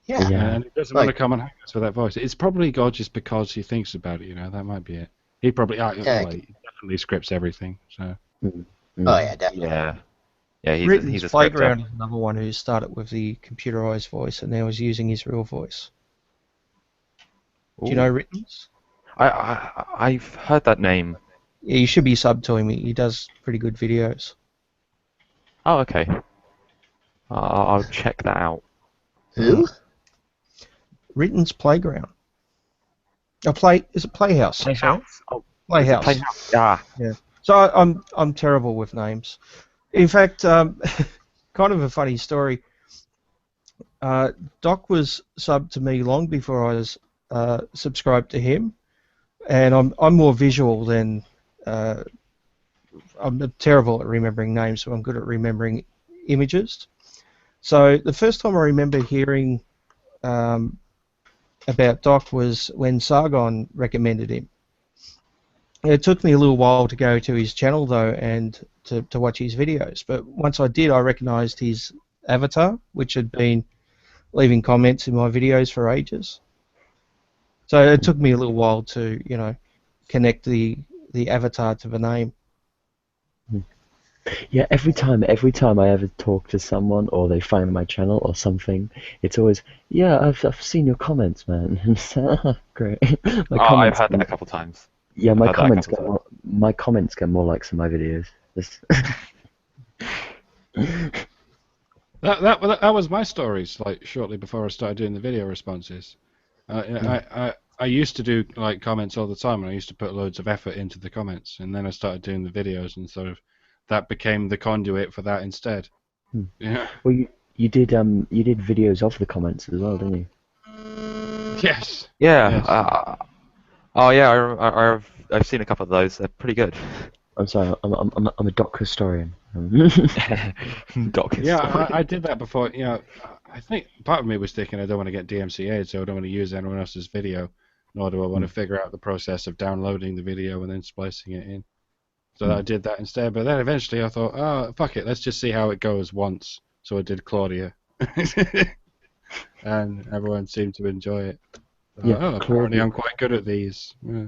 Yeah. Yeah. And he doesn't Like- want to come and hang us with that voice. It's probably gorgeous because he thinks about it. That might be it. He probably, he definitely scripts everything. So. Mm. Oh yeah, definitely. Yeah, he's Ritten's a Playground scripter. is another one who started with the computerized voice and now is using his real voice. Do you know Ritten's? I've heard that name. Yeah, you should be subbed to him. He does pretty good videos. Oh, okay. I'll check that out. Who? Ritten's Playground. Is it Playhouse? Sorry. Oh, Playhouse. Playhouse. Ah, So I'm terrible with names. In fact, kind of a funny story. Doc was subbed to me long before I was subscribed to him, and I'm more visual than I'm terrible at remembering names, so I'm good at remembering images. So the first time I remember hearing about Doc was when Sargon recommended him. It took me a little while to go to his channel though and to watch his videos, but once I did, I recognised his avatar, which had been leaving comments in my videos for ages. So it took me a little while to, connect the avatar to the name. Yeah, every time I ever talk to someone or they find my channel or something, it's always, yeah, I've seen your comments, man. Great. I've heard that a couple times. Yeah, my I've heard that a comments couple my comments get more likes than my videos. That was my stories. Like shortly before I started doing the video responses, I used to do like comments all the time, and I used to put loads of effort into the comments, and then I started doing the videos, and sort of that became the conduit for that instead. Yeah. Well, you did videos of the comments as well, didn't you? Yes. Yeah. Yes. I've seen a couple of those. They're pretty good. I'm sorry, I'm a doc historian. Doc is Yeah, I did that before. I think part of me was thinking I don't want to get DMCA'd, so I don't want to use anyone else's video, nor do I want to figure out the process of downloading the video and then splicing it in. So I did that instead. But then eventually I thought, oh, fuck it, let's just see how it goes once. So I did Claudia. And everyone seemed to enjoy it. Yeah, apparently Claudia. I'm quite good at these. Yeah.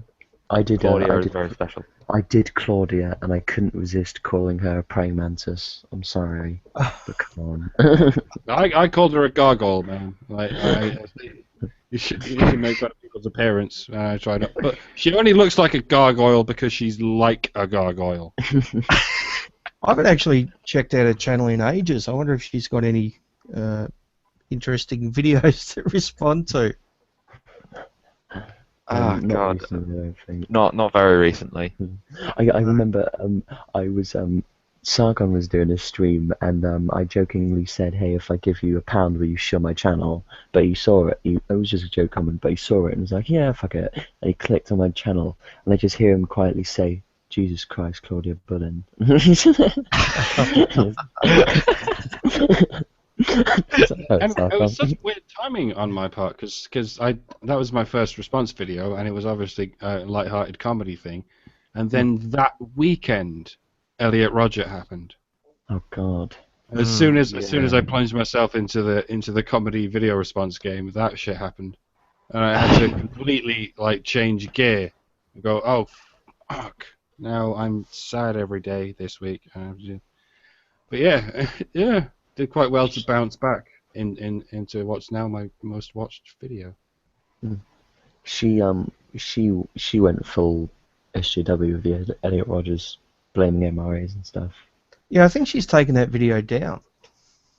I did. Claudia is very special. I did Claudia, and I couldn't resist calling her a praying mantis. I'm sorry, but come on. I called her a gargoyle, man. Like, you should make fun of people's appearance. I try not, but she only looks like a gargoyle because she's like a gargoyle. I haven't actually checked out her channel in ages. I wonder if she's got any interesting videos to respond to. Oh Not God, recently, I think. not very recently. I remember I was Sargon was doing a stream, and I jokingly said, "Hey, if I give you £1, will you share my channel?" But he saw it. It was just a joke comment, but he saw it and was like, "Yeah, fuck it." And he clicked on my channel, and I just hear him quietly say, "Jesus Christ, Claudia Bullen." And it was such weird timing on my part because that was my first response video, and it was obviously a light-hearted comedy thing. And then that weekend, Elliot Roger happened. Oh God. As soon as I plunged myself into the comedy video response game, that shit happened, and I had to completely change gear and go, oh fuck, now I'm sad every day this week. But yeah, did quite well to bounce back into what's now my most watched video. She went full SJW with the Elliot Rogers blaming MRAs and stuff. Yeah, I think she's taken that video down.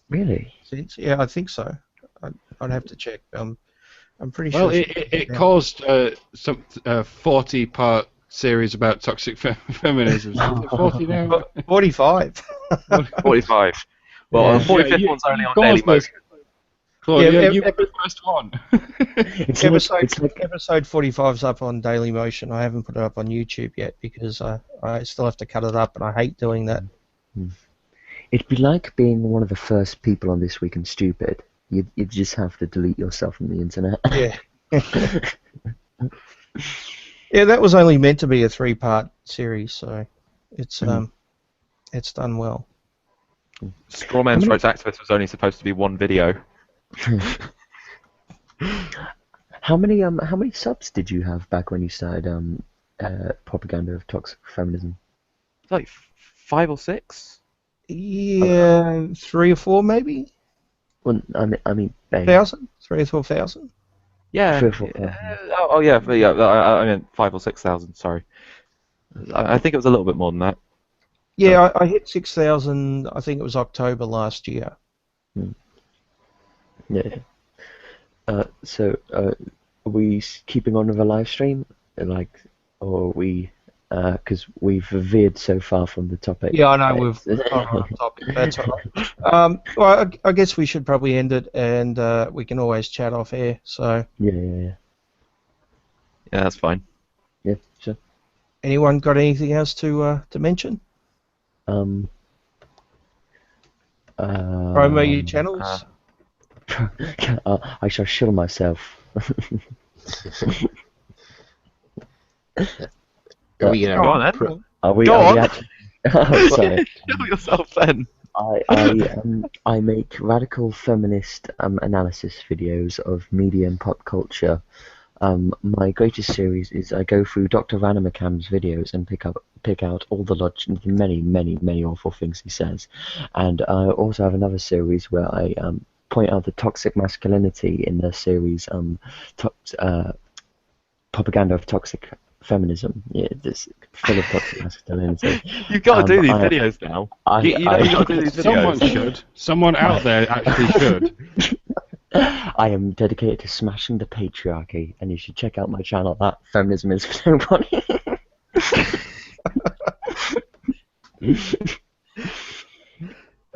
Really? Since I think so. I'd have to check. I'm pretty Well, sure. it caused some 40-part series about toxic feminism. Is it 40 now? 45. 45. Well, the 45th one's only on Daily Motion. Claudia, Yeah, you were the first one. Episode 45's up on Daily Motion. I haven't put it up on YouTube yet because I still have to cut it up, and I hate doing that. It'd be like being one of the first people on This Week in Stupid. You'd just have to delete yourself from the internet. Yeah. Yeah, that was only meant to be a 3-part series, so it's done well. Strawman Strikes Activist was only supposed to be one video. How many subs did you have back when you started propaganda of toxic feminism? It's like 5 or 6. Yeah, 3 or 4 maybe. Well, I mean, 1,000, 3 or 4,000. Yeah. 3 or 4,000. Yeah. I meant 5 or 6,000. Sorry. I think it was a little bit more than that. Yeah, I hit 6,000. I think it was October last year. Yeah. So, are we keeping on with a live stream? Or are we? Because we've veered so far from the topic. Yeah, I know we've gone on topic. That's all right. Well, I guess we should probably end it, and we can always chat off air. So. Yeah. Yeah, that's fine. Yeah, sure. Anyone got anything else to mention? Promo your channels. I shall shill myself. Are we gonna Go on then. Are we? Go Are we on. actually... Oh, sorry. Kill yourself then. I make radical feminist analysis videos of media and pop culture. My greatest series is I go through Dr. Ranamakam's videos and pick out all the many awful things he says. And I also have another series where I point out the toxic masculinity in the series Propaganda of Toxic Feminism. Yeah, this full of toxic masculinity. You've got to do these videos now. You know you've got to do these videos. Someone should. Someone out there actually should. I am dedicated to smashing the patriarchy, and you should check out my channel. That feminism is for nobody.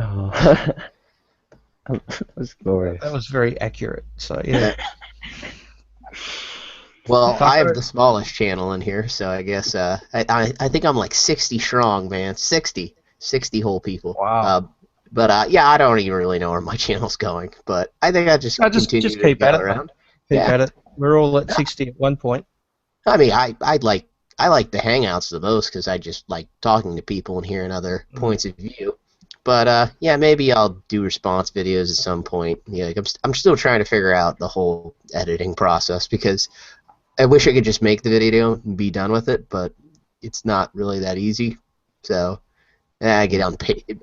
Oh. That was glorious. That was very accurate. So yeah. Well, I have the smallest channel in here, so I guess I think I'm like 60 strong, man. 60 whole people. Wow. But yeah, I don't even really know where my channel's going. But I think I just continue just to keep go at it. around. Keep at it. We're all at 60 at one point. I mean, I like the hangouts the most because I just like talking to people and hearing other points of view. But yeah, maybe I'll do response videos at some point. Yeah, like I'm still trying to figure out the whole editing process because I wish I could just make the video and be done with it, but it's not really that easy. So I get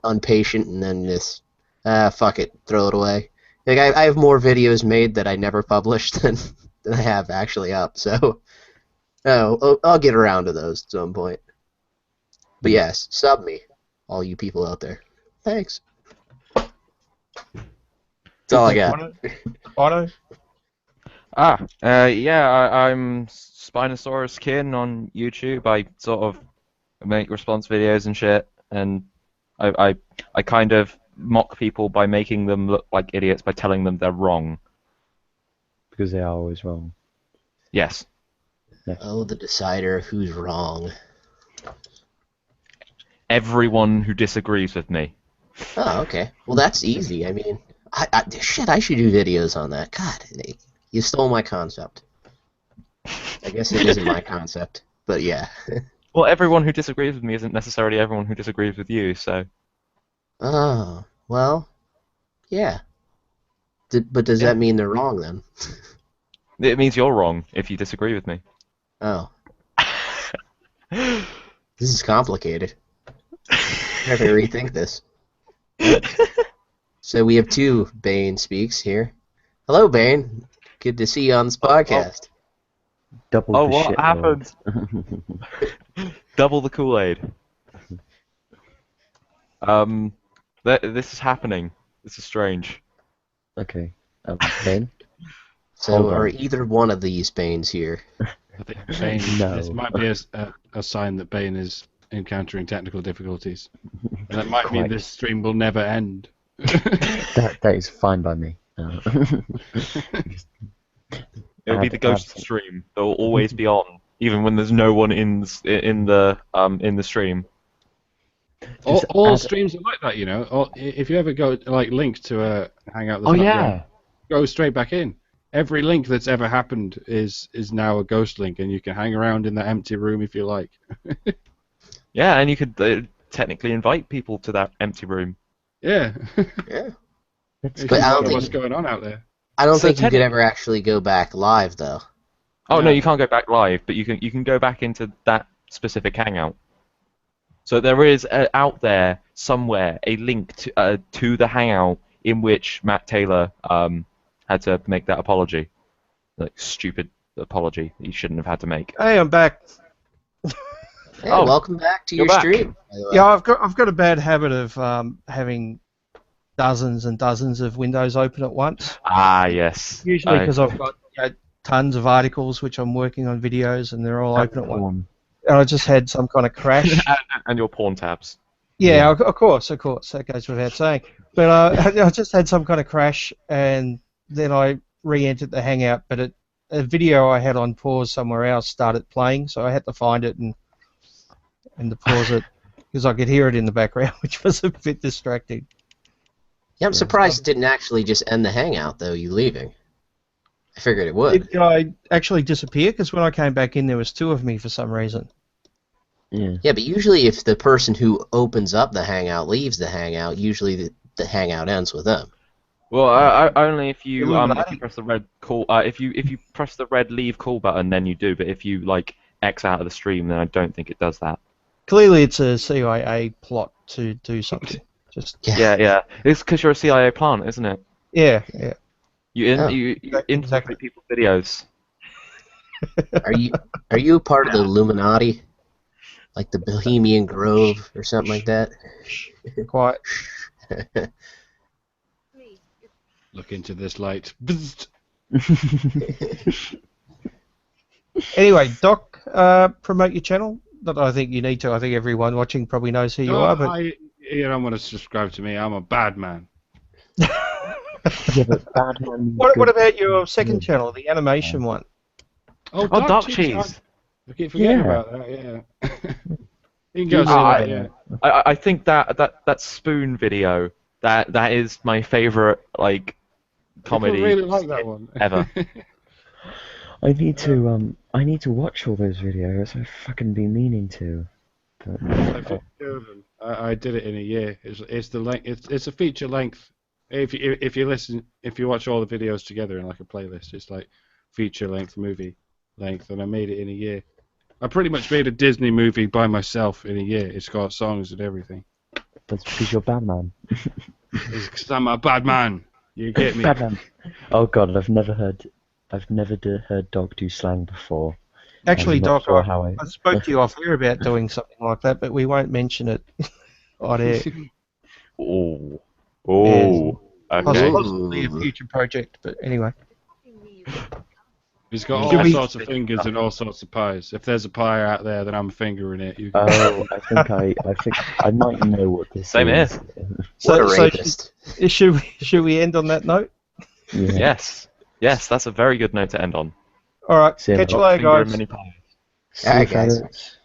impatient and then just fuck it, throw it away. Like I have more videos made that I never published than I have actually up. So I'll get around to those at some point. But yes, sub me, all you people out there. Thanks. That's all I got. Otto? I'm Spinosaurus Kin on YouTube. I sort of make response videos and shit, and I kind of mock people by making them look like idiots by telling them they're wrong. Because they are always wrong. Yes. Yeah. Oh, the decider of who's wrong. Everyone who disagrees with me. Oh, okay. Well, that's easy. I mean, I should do videos on that. God, you stole my concept. I guess it isn't my concept, but yeah. Well, everyone who disagrees with me isn't necessarily everyone who disagrees with you, so... Oh, well, yeah. But does that mean they're wrong, then? It means you're wrong if you disagree with me. Oh. This is complicated. I have to rethink this. So we have two Bane Speaks here. Hello, Bane. Good to see you on this podcast. Double the what shit, happened? Double the Kool-Aid. This is happening. This is strange. Okay. Bane? So are either one of these Banes here? Bane, No. this might be a sign that Bane is encountering technical difficulties. And that might mean this stream will never end. That is fine by me. It'll be the ghost stream. They'll always be on, even when there's no one in the stream. All streams are like that, you know. If you ever go link to a hangout, that's go straight back in. Every link that's ever happened is now a ghost link, and you can hang around in that empty room if you like. Yeah, and you could technically invite people to that empty room. Yeah. Yeah. But I don't think what's going on out there. I don't think you could ever actually go back live, though. Oh no, you can't go back live, but you can go back into that specific hangout. So there is out there somewhere a link to the hangout in which Matt Taylor had to make that apology, like stupid apology that he shouldn't have had to make. Hey, I'm back. Hey, welcome back to your stream. Yeah, I've got a bad habit of having dozens and dozens of windows open at once. Ah, yes. Usually because I've got tons of articles which I'm working on videos, and they're all open at once. And I just had some kind of crash. And your porn tabs. Yeah, of course, that goes without saying. But I just had some kind of crash, and then I re-entered the Hangout, but a video I had on pause somewhere else started playing, so I had to find it and to pause it, because I could hear it in the background, which was a bit distracting. Yeah, I'm surprised it didn't actually just end the Hangout, though, you leaving. I figured it would. Did I actually disappear? Because when I came back in, there was two of me for some reason. Yeah, but usually if the person who opens up the Hangout leaves the Hangout, usually the Hangout ends with them. Well, only if you press the red call. If you press the red leave call button, then you do. But if you X out of the stream, then I don't think it does that. Clearly, it's a CIA plot to do something. Yeah. It's because you're a CIA plant, isn't it? Yeah. You infiltrate people's videos. Are you part of the Illuminati? Like the Bohemian Grove or something like that? Quite. Look into this light. Anyway, Doc, promote your channel. Not that I think you need to. I think everyone watching probably knows who you are. But you don't want to subscribe to me. I'm a bad man. Yeah, but bad man. What about your second channel, the animation one? Oh, Dark Cheese. I keep forgetting about that. Yeah. You can go see that. Yeah. I think that spoon video that is my favorite comedy. I really like that one. Ever. I need to watch all those videos. I've fucking been meaning to. But... I did it in a year. It's a feature length. If you watch all the videos together in a playlist, it's like feature length movie length, and I made it in a year. I pretty much made a Disney movie by myself in a year. It's got songs and everything. That's because you're Batman. It's because I'm a bad man. You get me? Batman. Oh god, I've never heard Dog do slang before. Actually, Doc, I spoke to you off air about doing something like that, but we won't mention it on air. Oh. Okay. Possibly a future project, but anyway. He's got all sorts of fingers and all sorts of pies. If there's a pie out there, then I'm fingering it. Oh, I think I might know what this Same is. Here. Should we end on that note? Yeah. Yes, that's a very good note to end on. All right, catch you later, guys. Many pies. All right, guys.